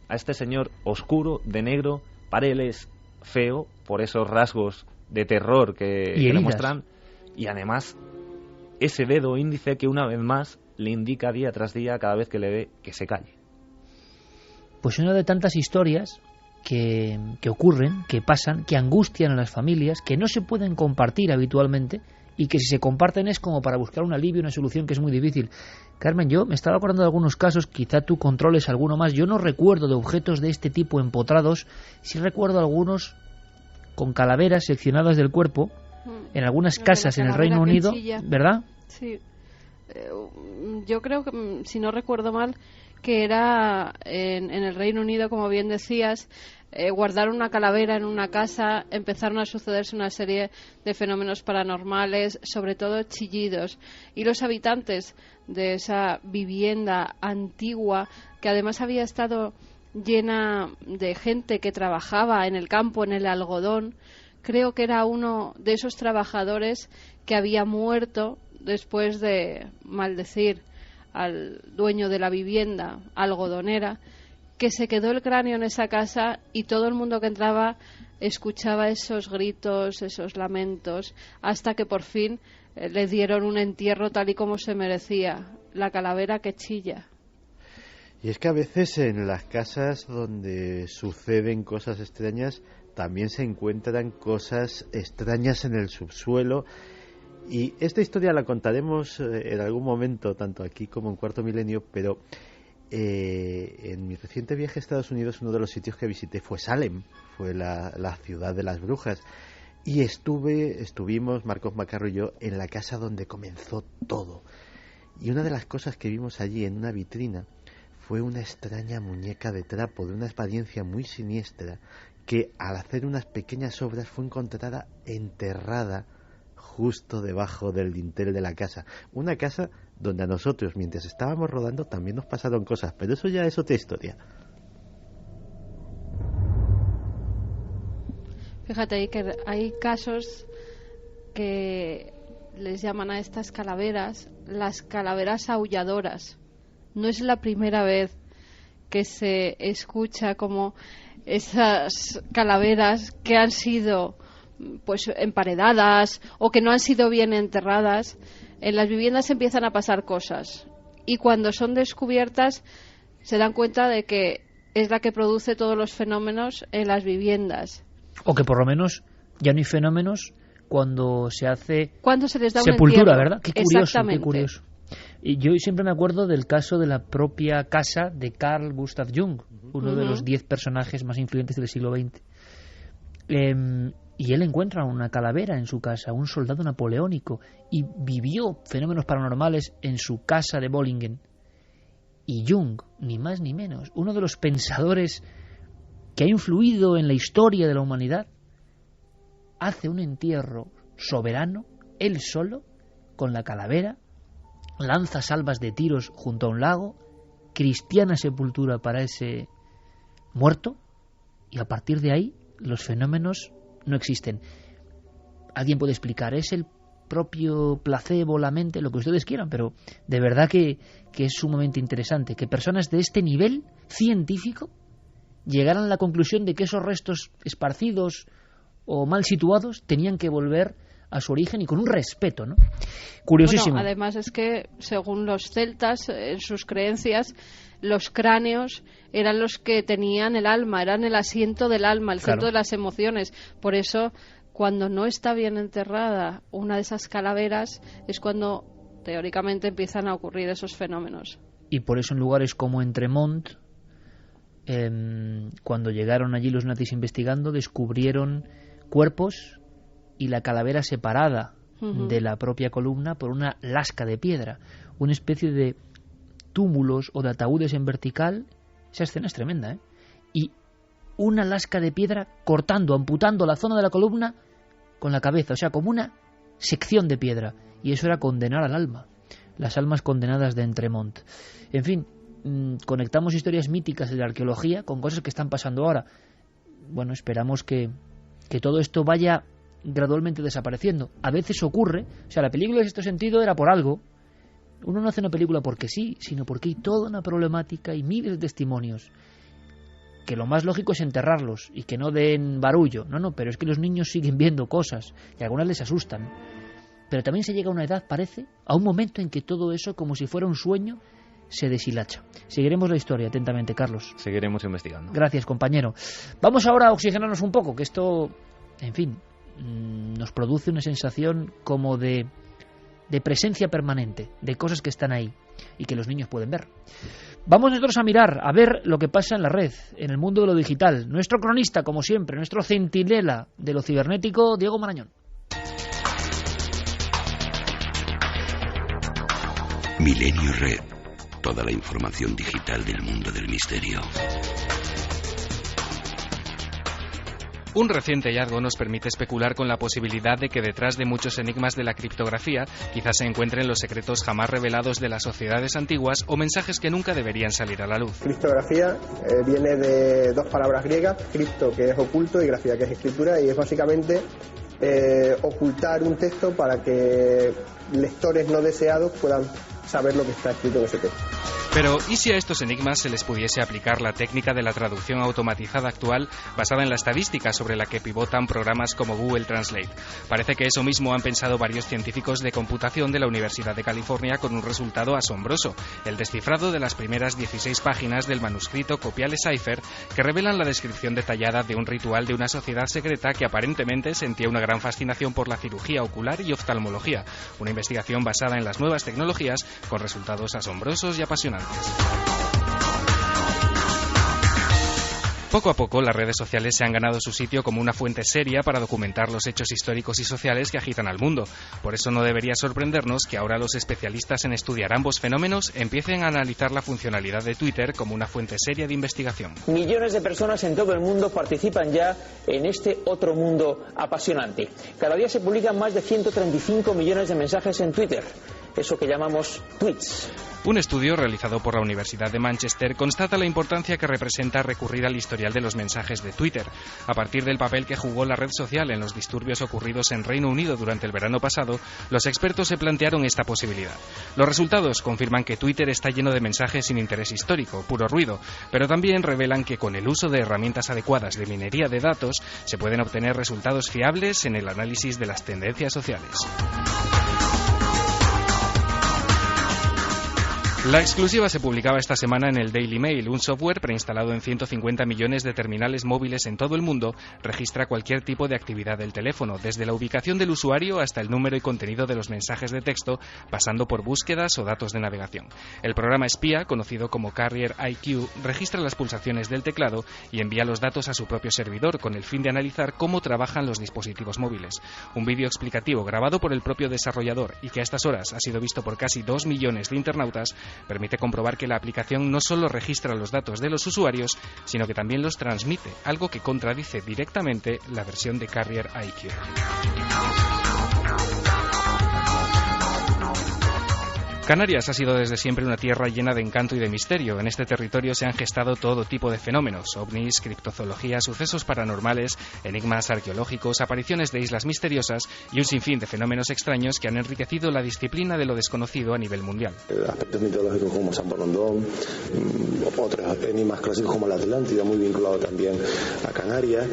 oscuro, de negro, para él es feo, por esos rasgos de terror que le muestran. Y además, ese dedo índice que una vez más le indica día tras día, cada vez que le ve, que se calle. Pues una de tantas historias que ocurren, que pasan, que angustian a las familias, que no se pueden compartir habitualmente y que si se comparten es como para buscar un alivio, una solución que es muy difícil. Carmen, yo me estaba acordando de algunos casos, quizá tú controles alguno más. Yo no recuerdo de objetos de este tipo empotrados, sí recuerdo algunos con calaveras seccionadas del cuerpo en algunas casas en el Reino Unido, ¿verdad? Sí. Yo creo que, si no recuerdo mal, que era en el Reino Unido, como bien decías, guardar una calavera en una casa, empezaron a sucederse una serie de fenómenos paranormales, sobre todo chillidos, y los habitantes de esa vivienda antigua, que además había estado llena de gente que trabajaba en el campo, en el algodón, creo que era uno de esos trabajadores que había muerto después de maldecir al dueño de la vivienda algodonera, que se quedó el cráneo en esa casa y todo el mundo que entraba escuchaba esos gritos, esos lamentos, hasta que por fin le dieron un entierro tal y como se merecía, la calavera que chilla. Y es que a veces en las casas donde suceden cosas extrañas también se encuentran cosas extrañas en el subsuelo. Y esta historia la contaremos en algún momento, tanto aquí como en Cuarto Milenio, pero en mi reciente viaje a Estados Unidos uno de los sitios que visité fue Salem, fue la ciudad de las brujas. Y estuvimos, Marcos Macarro y yo, en la casa donde comenzó todo. Y una de las cosas que vimos allí en una vitrina fue una extraña muñeca de trapo de una apariencia muy siniestra que al hacer unas pequeñas obras fue encontrada enterrada justo debajo del dintel de la casa. Una casa donde a nosotros, mientras estábamos rodando, también nos pasaron cosas, pero eso ya es otra historia. Fíjate ahí que hay casos que les llaman a estas calaveras las calaveras aulladoras. No es la primera vez que se escucha como esas calaveras que han sido pues emparedadas o que no han sido bien enterradas, en las viviendas empiezan a pasar cosas y cuando son descubiertas se dan cuenta de que es la que produce todos los fenómenos en las viviendas. O que por lo menos ya no hay fenómenos cuando se hace se les da sepultura, ¿verdad? Qué curioso, qué curioso. Y yo siempre me acuerdo del caso de la propia casa de Carl Gustav Jung, uno de los 10 personajes más influyentes del siglo XX. Y él encuentra una calavera en su casa, un soldado napoleónico, y vivió fenómenos paranormales en su casa de Bollingen. Y Jung, ni más ni menos, uno de los pensadores que ha influido en la historia de la humanidad, hace un entierro soberano, él solo, con la calavera, lanza salvas de tiros junto a un lago, cristiana sepultura para ese muerto, y a partir de ahí los fenómenos no existen. ¿Alguien puede explicar? ¿Es el propio placebo, la mente, lo que ustedes quieran, pero de verdad que es sumamente interesante que personas de este nivel científico llegaran a la conclusión de que esos restos esparcidos o mal situados tenían que volver a su origen y con un respeto, ¿no? Curiosísimo. Bueno, además es que, según los celtas, en sus creencias, los cráneos eran los que tenían el alma, eran el asiento del alma, el centro de las emociones. Por eso, cuando no está bien enterrada una de esas calaveras, es cuando teóricamente empiezan a ocurrir esos fenómenos. Y por eso en lugares como Entremont, cuando llegaron allí los nazis investigando, descubrieron cuerpos y la calavera separada de la propia columna por una lasca de piedra, una especie de túmulos o de ataúdes en vertical. Esa escena es tremenda, ¿eh? Y una lasca de piedra cortando, amputando la zona de la columna con la cabeza, o sea, como una sección de piedra. Y eso era condenar al alma, las almas condenadas de Entremont. En fin, conectamos historias míticas de la arqueología con cosas que están pasando ahora. Bueno, esperamos que todo esto vaya gradualmente desapareciendo. A veces ocurre, o sea, la película en este sentido era por algo. Uno no hace una película porque sí, sino porque hay toda una problemática y miles de testimonios, que lo más lógico es enterrarlos y que no den barullo. No, pero es que los niños siguen viendo cosas y algunas les asustan. Pero también se llega a una edad, parece, a un momento en que todo eso, como si fuera un sueño, se deshilacha. Seguiremos la historia atentamente, Carlos. Seguiremos investigando. Gracias, compañero. Vamos ahora a oxigenarnos un poco, que esto, en fin, nos produce una sensación como de presencia permanente, de cosas que están ahí y que los niños pueden ver. Vamos nosotros a mirar, a ver lo que pasa en la red, en el mundo de lo digital. Nuestro cronista, como siempre, nuestro centinela de lo cibernético, Diego Marañón. Milenio Red. Toda la información digital del mundo del misterio. Un reciente hallazgo nos permite especular con la posibilidad de que detrás de muchos enigmas de la criptografía quizás se encuentren los secretos jamás revelados de las sociedades antiguas o mensajes que nunca deberían salir a la luz. Criptografía viene de dos palabras griegas, cripto, que es oculto, y grafía, que es escritura, y es básicamente ocultar un texto para que lectores no deseados puedan saber lo que está escrito en ese texto. Pero, ¿y si a estos enigmas se les pudiese aplicar la técnica de la traducción automatizada actual basada en la estadística sobre la que pivotan programas como Google Translate? Parece que eso mismo han pensado varios científicos de computación de la Universidad de California con un resultado asombroso: el descifrado de las primeras 16 páginas del manuscrito Copiale Cipher, que revelan la descripción detallada de un ritual de una sociedad secreta que aparentemente sentía una gran fascinación por la cirugía ocular y oftalmología, una investigación basada en las nuevas tecnologías con resultados asombrosos y apasionantes. Poco a poco, las redes sociales se han ganado su sitio como una fuente seria para documentar los hechos históricos y sociales que agitan al mundo. Por eso no debería sorprendernos que ahora los especialistas en estudiar ambos fenómenos empiecen a analizar la funcionalidad de Twitter como una fuente seria de investigación. Millones de personas en todo el mundo participan ya en este otro mundo apasionante. Cada día se publican más de 135 millones de mensajes en Twitter, eso que llamamos tweets. Un estudio realizado por la Universidad de Manchester constata la importancia que representa recurrir al historial de los mensajes de Twitter. A partir del papel que jugó la red social en los disturbios ocurridos en Reino Unido durante el verano pasado, los expertos se plantearon esta posibilidad. Los resultados confirman que Twitter está lleno de mensajes sin interés histórico, puro ruido, pero también revelan que con el uso de herramientas adecuadas de minería de datos se pueden obtener resultados fiables en el análisis de las tendencias sociales. La exclusiva se publicaba esta semana en el Daily Mail. Un software preinstalado en 150 millones de terminales móviles en todo el mundo registra cualquier tipo de actividad del teléfono, desde la ubicación del usuario hasta el número y contenido de los mensajes de texto, pasando por búsquedas o datos de navegación. El programa espía, conocido como Carrier IQ, registra las pulsaciones del teclado y envía los datos a su propio servidor con el fin de analizar cómo trabajan los dispositivos móviles. Un vídeo explicativo grabado por el propio desarrollador y que a estas horas ha sido visto por casi 2 millones de internautas permite comprobar que la aplicación no solo registra los datos de los usuarios, sino que también los transmite, algo que contradice directamente la versión de Carrier IQ. Canarias ha sido desde siempre una tierra llena de encanto y de misterio. En este territorio se han gestado todo tipo de fenómenos: ovnis, criptozoología, sucesos paranormales, enigmas arqueológicos, apariciones de islas misteriosas y un sinfín de fenómenos extraños que han enriquecido la disciplina de lo desconocido a nivel mundial. Aspectos mitológicos como San Borondón, otros enigmas clásicos como la Atlántida, muy vinculado también a Canarias,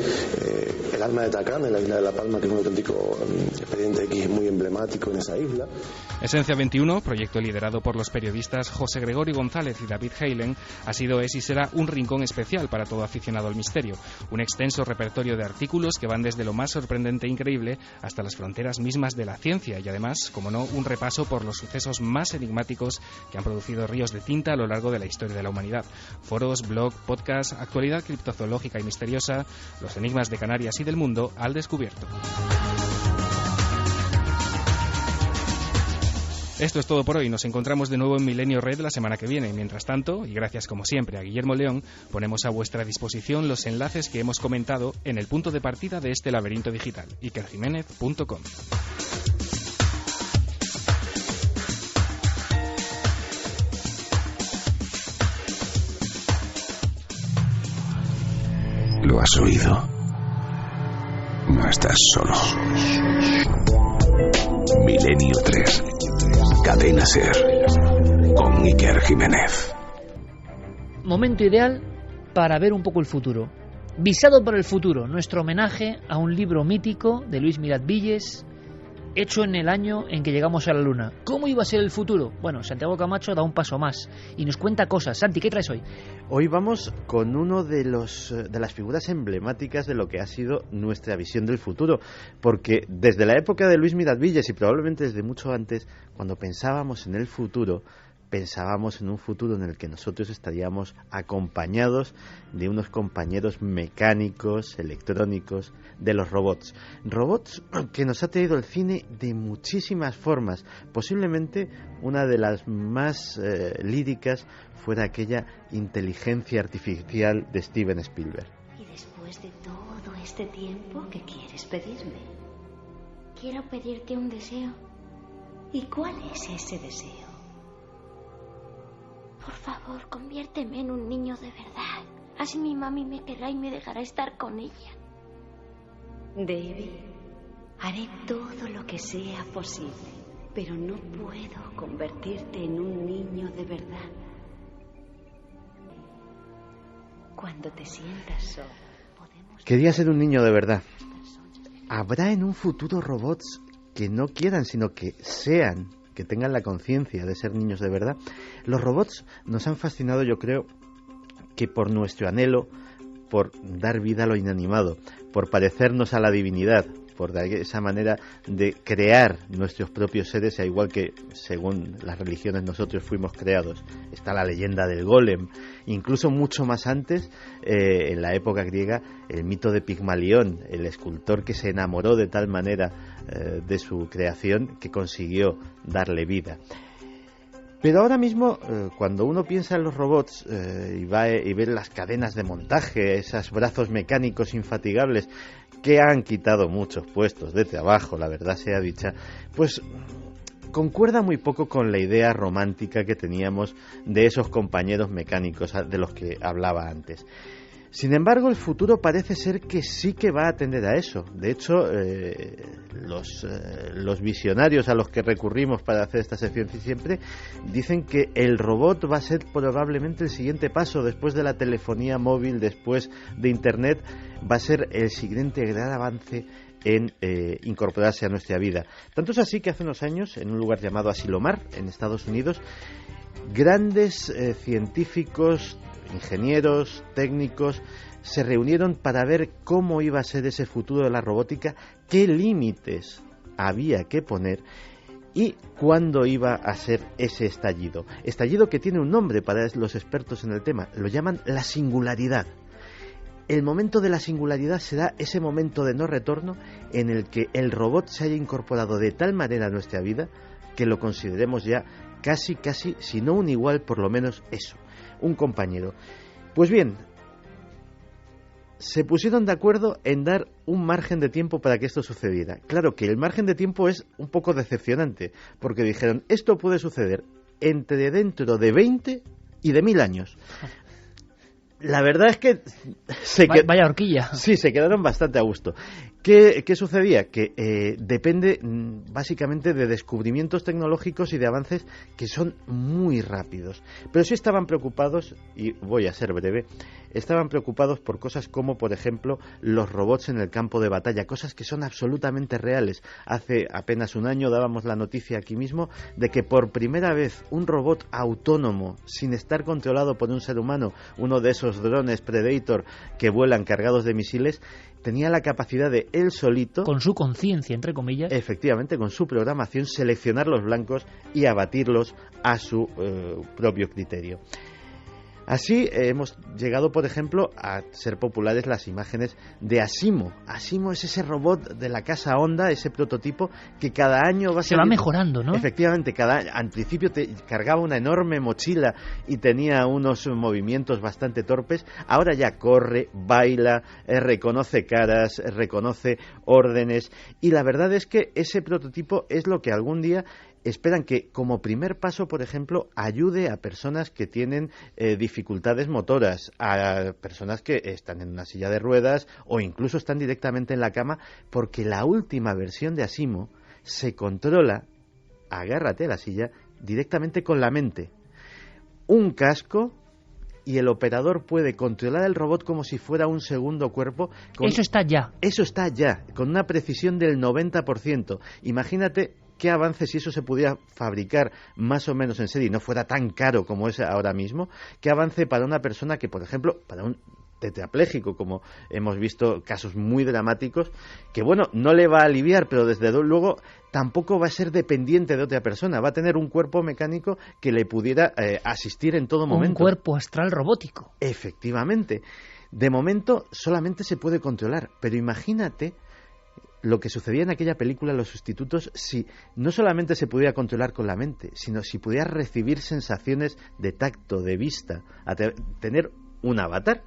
el alma de Tacán en la isla de La Palma, que es un auténtico expediente X muy emblemático en esa isla. Esencia 21, proyecto liderado por los periodistas José Gregorio González y David Heilen, ha sido, es y será un rincón especial para todo aficionado al misterio. Un extenso repertorio de artículos que van desde lo más sorprendente e increíble hasta las fronteras mismas de la ciencia y además, como no, un repaso por los sucesos más enigmáticos que han producido ríos de tinta a lo largo de la historia de la humanidad. Foros, blog, podcast, actualidad criptozoológica y misteriosa, los enigmas de Canarias y del mundo al descubierto. Esto es todo por hoy. Nos encontramos de nuevo en Milenio Red la semana que viene. Mientras tanto, y gracias como siempre a Guillermo León, ponemos a vuestra disposición los enlaces que hemos comentado en el punto de partida de este laberinto digital, ikerjimenez.com. ¿Lo has oído? No estás solo. Milenio 3. Cadena SER. Con Iker Jiménez. Momento ideal para ver un poco el futuro. Visado por el futuro, nuestro homenaje a un libro mítico de Luis Mirat-Villes, hecho en el año en que llegamos a la Luna. ¿Cómo iba a ser el futuro? Bueno, Santiago Camacho da un paso más y nos cuenta cosas. Santi, ¿qué traes hoy? Hoy vamos con uno de las figuras emblemáticas de lo que ha sido nuestra visión del futuro, porque desde la época de Luis Mirat-Villes y probablemente desde mucho antes, cuando pensábamos en el futuro, pensábamos en un futuro en el que nosotros estaríamos acompañados de unos compañeros mecánicos, electrónicos, de los robots. Robots que nos ha traído el cine de muchísimas formas. Posiblemente una de las más líricas fuera aquella Inteligencia Artificial de Steven Spielberg. Y después de todo este tiempo, ¿qué quieres pedirme? Quiero pedirte un deseo. ¿Y cuál es ese deseo? Por favor, conviérteme en un niño de verdad. Así mi mami me querrá y me dejará estar con ella. Debbie, haré todo lo que sea posible, pero no puedo convertirte en un niño de verdad. Cuando te sientas solo, podemos... Quería ser un niño de verdad. ¿Habrá en un futuro robots que no quieran, sino que sean, que tengan la conciencia de ser niños de verdad? Los robots nos han fascinado, yo creo, que por nuestro anhelo por dar vida a lo inanimado, por parecernos a la divinidad, por esa manera de crear nuestros propios seres, al igual que según las religiones nosotros fuimos creados. Está la leyenda del golem, incluso mucho más antes, en la época griega, el mito de Pigmalión, el escultor que se enamoró de tal manera de su creación que consiguió darle vida. Pero ahora mismo, cuando uno piensa en los robots y ve las cadenas de montaje, esos brazos mecánicos infatigables que han quitado muchos puestos de trabajo, la verdad sea dicha, pues concuerda muy poco con la idea romántica que teníamos de esos compañeros mecánicos de los que hablaba antes. Sin embargo, el futuro parece ser que sí que va a atender a eso. De hecho, los visionarios a los que recurrimos para hacer esta sección siempre dicen que el robot va a ser probablemente el siguiente paso después de la telefonía móvil, después de Internet, va a ser el siguiente gran avance en incorporarse a nuestra vida. Tanto es así que hace unos años, en un lugar llamado Asilomar, en Estados Unidos, grandes científicos, ingenieros, técnicos, se reunieron para ver cómo iba a ser ese futuro de la robótica, qué límites había que poner y cuándo iba a ser ese estallido. Estallido que tiene un nombre para los expertos en el tema, lo llaman la singularidad. El momento de la singularidad será ese momento de no retorno en el que el robot se haya incorporado de tal manera a nuestra vida que lo consideremos ya casi, si no un igual, por lo menos eso, un compañero. Pues bien, se pusieron de acuerdo en dar un margen de tiempo para que esto sucediera. Claro que el margen de tiempo es un poco decepcionante, porque dijeron, esto puede suceder entre dentro de 20 y de 1000 años. La verdad es que vaya horquilla. Sí, se quedaron bastante a gusto. ¿Qué sucedía? Que depende básicamente de descubrimientos tecnológicos y de avances que son muy rápidos. Pero sí estaban preocupados, y voy a ser breve, estaban preocupados por cosas como, por ejemplo, los robots en el campo de batalla, cosas que son absolutamente reales. Hace apenas un año dábamos la noticia aquí mismo de que por primera vez un robot autónomo, sin estar controlado por un ser humano, uno de esos drones Predator que vuelan cargados de misiles, tenía la capacidad de él solito, con su conciencia, entre comillas, efectivamente, con su programación, seleccionar los blancos y abatirlos a su propio criterio. Así hemos llegado, por ejemplo, a ser populares las imágenes de Asimo. Asimo es ese robot de la casa Honda, ese prototipo que cada año se va mejorando, ¿no? Efectivamente, al principio te cargaba una enorme mochila y tenía unos movimientos bastante torpes. Ahora ya corre, baila, reconoce caras, reconoce órdenes, y la verdad es que ese prototipo es lo que algún día esperan que, como primer paso, por ejemplo, ayude a personas que tienen dificultades motoras, a personas que están en una silla de ruedas o incluso están directamente en la cama, porque la última versión de Asimo se controla, agárrate a la silla, directamente con la mente. Un casco y el operador puede controlar el robot como si fuera un segundo cuerpo. Eso está ya. Eso está ya, con una precisión del 90%. Imagínate qué avance si eso se pudiera fabricar más o menos en serie y no fuera tan caro como es ahora mismo. Qué avance para una persona que, por ejemplo, para un tetrapléjico, como hemos visto casos muy dramáticos, que bueno, no le va a aliviar, pero desde luego tampoco va a ser dependiente de otra persona, va a tener un cuerpo mecánico que le pudiera asistir en todo momento. Un cuerpo astral robótico. Efectivamente. De momento solamente se puede controlar, pero imagínate lo que sucedía en aquella película Los Sustitutos si no solamente se pudiera controlar con la mente, sino si pudiera recibir sensaciones de tacto, de vista, tener un avatar.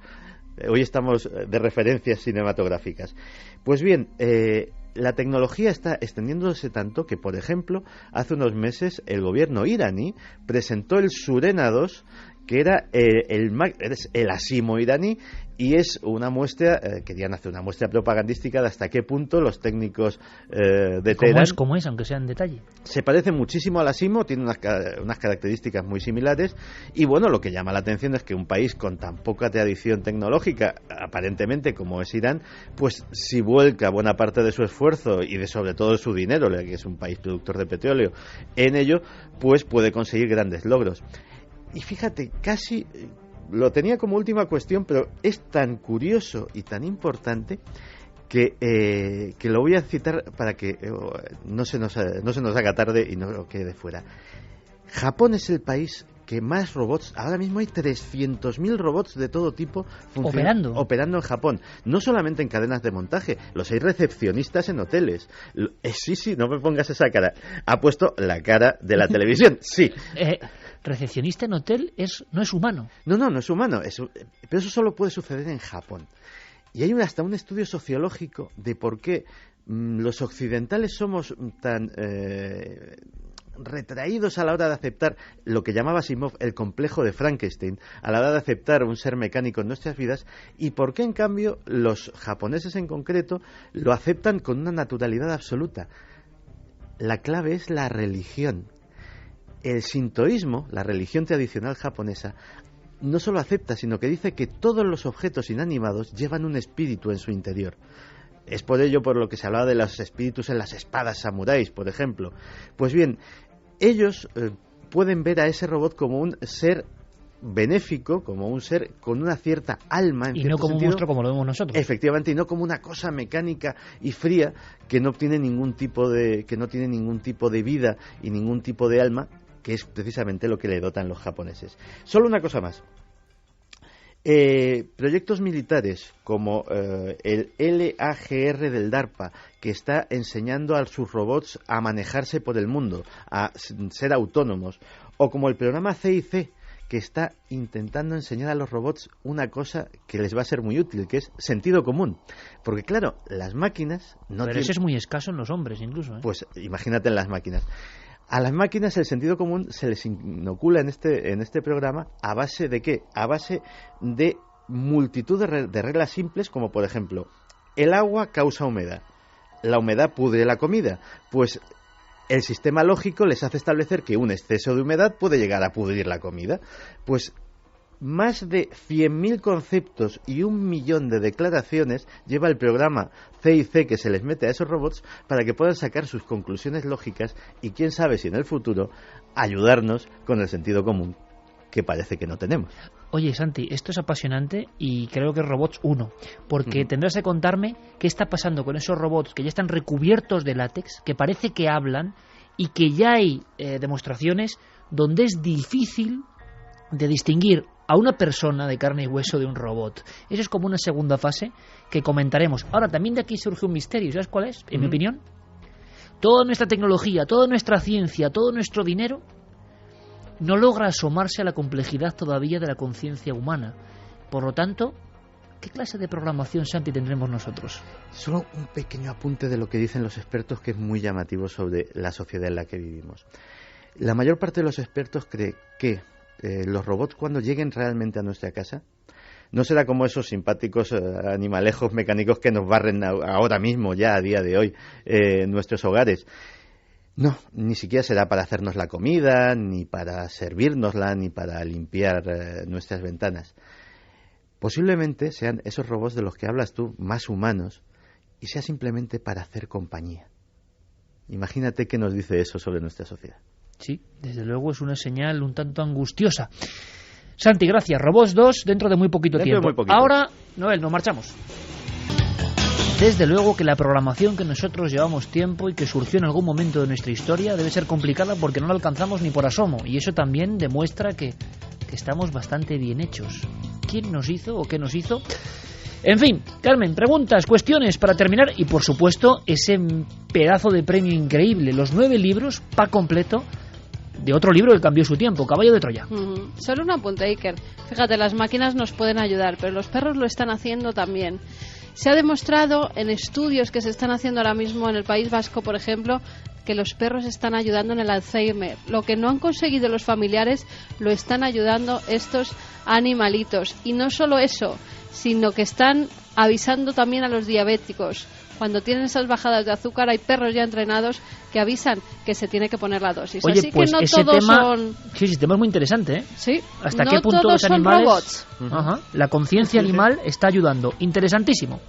Hoy estamos de referencias cinematográficas. Pues bien, la tecnología está extendiéndose tanto que, por ejemplo, hace unos meses el gobierno iraní presentó el Surena 2, que era el Asimo iraní, y es una muestra, querían hacer una muestra propagandística de hasta qué punto los técnicos de Teherán... ¿Cómo es, aunque sea en detalle? Se parece muchísimo al Asimo, tiene unas características muy similares, y bueno, lo que llama la atención es que un país con tan poca tradición tecnológica, aparentemente como es Irán, pues si vuelca buena parte de su esfuerzo y de sobre todo su dinero, que es un país productor de petróleo, en ello, pues puede conseguir grandes logros. Y fíjate, casi lo tenía como última cuestión, pero es tan curioso y tan importante que lo voy a citar para que no se nos haga tarde y no quede fuera. Japón es el país que más robots, ahora mismo hay 300.000 robots de todo tipo operando en Japón, no solamente en cadenas de montaje, los hay recepcionistas en hoteles. Sí, no me pongas esa cara, ha puesto la cara de la televisión, sí. Recepcionista en hotel no es humano. No es humano, pero eso solo puede suceder en Japón. Y hay hasta un estudio sociológico de por qué los occidentales somos tan retraídos a la hora de aceptar lo que llamaba Asimov el complejo de Frankenstein, a la hora de aceptar un ser mecánico en nuestras vidas, y por qué en cambio los japoneses en concreto lo aceptan con una naturalidad absoluta. La clave es la religión. El sintoísmo, la religión tradicional japonesa, no solo acepta, sino que dice que todos los objetos inanimados llevan un espíritu en su interior. Es por ello por lo que se hablaba de los espíritus en las espadas samuráis, por ejemplo. Pues bien, ellos pueden ver a ese robot como un ser benéfico, como un ser con una cierta alma, y no como un monstruo como lo vemos nosotros. Efectivamente, y no como una cosa mecánica y fría que no tiene ningún tipo de vida y ningún tipo de alma, que es precisamente lo que le dotan los japoneses. Solo una cosa más. Proyectos militares como el LAGR del DARPA, que está enseñando a sus robots a manejarse por el mundo, a ser autónomos, o como el programa CIC, que está intentando enseñar a los robots una cosa que les va a ser muy útil, que es sentido común. Porque claro, las máquinas no tienen... Pero eso es muy escaso en los hombres incluso, ¿eh? Pues imagínate en las máquinas. A las máquinas el sentido común se les inocula en este programa ¿a base de qué? A base de multitud de reglas simples, como por ejemplo, el agua causa humedad, la humedad pudre la comida, pues el sistema lógico les hace establecer que un exceso de humedad puede llegar a pudrir la comida. Pues más de 100.000 conceptos y 1 millón de declaraciones lleva el programa CIC que se les mete a esos robots para que puedan sacar sus conclusiones lógicas y quién sabe si en el futuro ayudarnos con el sentido común que parece que no tenemos. Oye, Santi, esto es apasionante y creo que es Robots 1, porque tendrás que contarme qué está pasando con esos robots que ya están recubiertos de látex, que parece que hablan y que ya hay demostraciones donde es difícil de distinguir a una persona de carne y hueso de un robot. Eso es como una segunda fase que comentaremos. Ahora, también de aquí surge un misterio, ¿sabes cuál es? En mi opinión, toda nuestra tecnología, toda nuestra ciencia, todo nuestro dinero no logra asomarse a la complejidad todavía de la conciencia humana. Por lo tanto, ¿qué clase de programación, Santi, tendremos nosotros? Solo un pequeño apunte de lo que dicen los expertos que es muy llamativo sobre la sociedad en la que vivimos. La mayor parte de los expertos cree que los robots, cuando lleguen realmente a nuestra casa, no será como esos simpáticos animalejos mecánicos que nos barren ahora mismo, ya a día de hoy, en nuestros hogares. No, ni siquiera será para hacernos la comida, ni para servírnosla, ni para limpiar nuestras ventanas. Posiblemente sean esos robots de los que hablas tú, más humanos, y sea simplemente para hacer compañía. Imagínate qué nos dice eso sobre nuestra sociedad. Sí, desde luego es una señal un tanto angustiosa. Santi, gracias. Robots 2 dentro de muy poquito tiempo. Ahora, Noel, nos marchamos. Desde luego que la programación que nosotros llevamos tiempo y que surgió en algún momento de nuestra historia debe ser complicada porque no la alcanzamos ni por asomo. Y eso también demuestra que estamos bastante bien hechos. ¿Quién nos hizo o qué nos hizo? En fin, Carmen, preguntas, cuestiones para terminar y por supuesto ese pedazo de premio increíble, los 9 libros, pack completo, de otro libro que cambió su tiempo, Caballo de Troya. Solo un apunte, Iker. Fíjate, las máquinas nos pueden ayudar, pero los perros lo están haciendo también. Se ha demostrado en estudios que se están haciendo ahora mismo en el País Vasco, por ejemplo, que los perros están ayudando en el Alzheimer. Lo que no han conseguido los familiares lo están ayudando estos animalitos. Y no solo eso, sino que están avisando también a los diabéticos. Cuando tienen esas bajadas de azúcar hay perros ya entrenados que avisan que se tiene que poner la dosis. Oye, así pues que no ese todos tema, son... Sí, ese tema es muy interesante, ¿eh? Sí. ¿Hasta no qué punto todos los son animales... robots. Ajá, la conciencia animal está ayudando. Interesantísimo.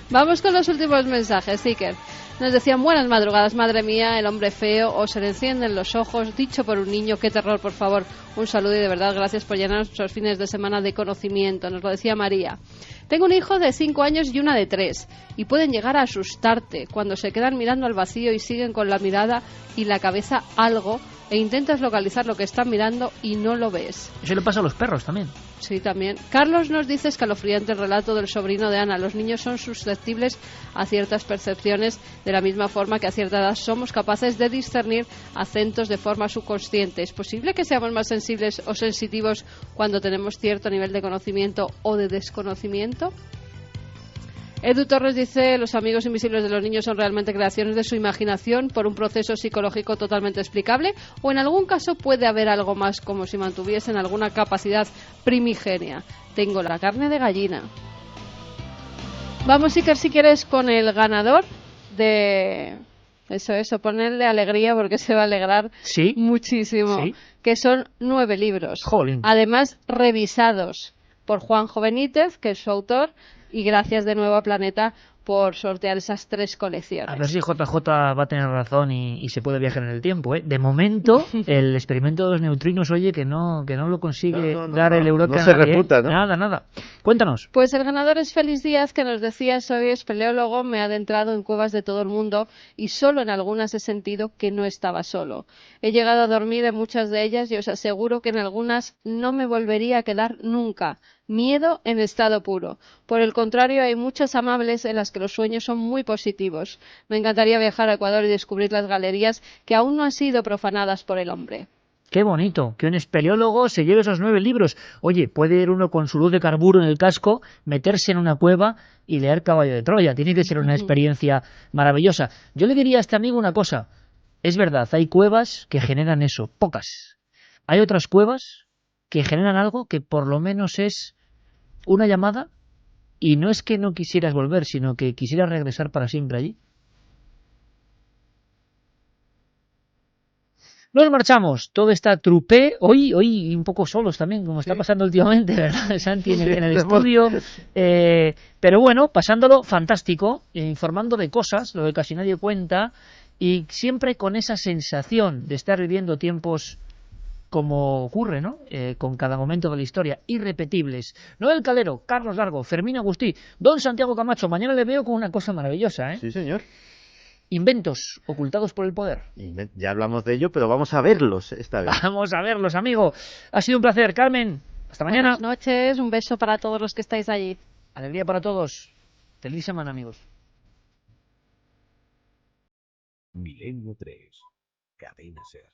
Vamos con los últimos mensajes, Iker. Nos decían, buenas madrugadas, madre mía, el hombre feo, o se le encienden los ojos, dicho por un niño, qué terror, por favor. Un saludo y de verdad gracias por llenar nuestros fines de semana de conocimiento, nos lo decía María. Tengo un hijo de 5 años y una de 3, y pueden llegar a asustarte cuando se quedan mirando al vacío y siguen con la mirada y la cabeza algo, e intentas localizar lo que están mirando y no lo ves. Eso le pasa a los perros también. Sí, también. Carlos nos dice escalofriante el relato del sobrino de Ana. Los niños son susceptibles a ciertas percepciones de la misma forma que a cierta edad somos capaces de discernir acentos de forma subconsciente. ¿Es posible que seamos más sensibles o sensitivos cuando tenemos cierto nivel de conocimiento o de desconocimiento? Edu Torres dice, los amigos invisibles de los niños son realmente creaciones de su imaginación por un proceso psicológico totalmente explicable, o en algún caso puede haber algo más, como si mantuviesen alguna capacidad primigenia. Tengo la carne de gallina. Vamos, Iker, si quieres, con el ganador de... Eso, ponerle alegría porque se va a alegrar muchísimo. ¿Sí? Que son 9 libros. Jolín. Además, revisados por Juanjo Benítez, que es su autor, y gracias de nuevo a Planeta por sortear esas 3 colecciones. A ver si JJ va a tener razón y se puede viajar en el tiempo, ¿eh? De momento, el experimento de los neutrinos, oye, que no lo consigue dar el Eureka. No se reputa, ¿no? Nada. Cuéntanos. Pues el ganador es Félix Díaz, que nos decía, soy espeleólogo, me he adentrado en cuevas de todo el mundo y solo en algunas he sentido que no estaba solo. He llegado a dormir en muchas de ellas y os aseguro que en algunas no me volvería a quedar nunca. Miedo en estado puro. Por el contrario, hay muchas amables en las que los sueños son muy positivos. Me encantaría viajar a Ecuador y descubrir las galerías que aún no han sido profanadas por el hombre. Qué bonito, que un espeleólogo se lleve esos 9 libros. Oye, puede ir uno con su luz de carburo en el casco, meterse en una cueva y leer Caballo de Troya. Tiene que ser una experiencia maravillosa. Yo le diría a este amigo una cosa. Es verdad, hay cuevas que generan eso, pocas. Hay otras cuevas que generan algo que por lo menos es una llamada, y no es que no quisieras volver, sino que quisieras regresar para siempre allí. Nos marchamos, todo está trupé, hoy un poco solos también, como está pasando últimamente, ¿verdad? Santi en el estudio, pero bueno, pasándolo fantástico, informando de cosas, lo que casi nadie cuenta, y siempre con esa sensación de estar viviendo tiempos como ocurre, ¿no? Con cada momento de la historia, irrepetibles. Noel Calero, Carlos Largo, Fermín Agustí, don Santiago Camacho, mañana le veo con una cosa maravillosa, ¿eh? Sí, señor. Inventos ocultados por el poder. Ya hablamos de ello, pero vamos a verlos esta vez. Vamos a verlos, amigo. Ha sido un placer, Carmen. Hasta mañana. Buenas noches, un beso para todos los que estáis allí. Alegría para todos. Feliz semana, amigos. Milenio 3, Cadena Ser.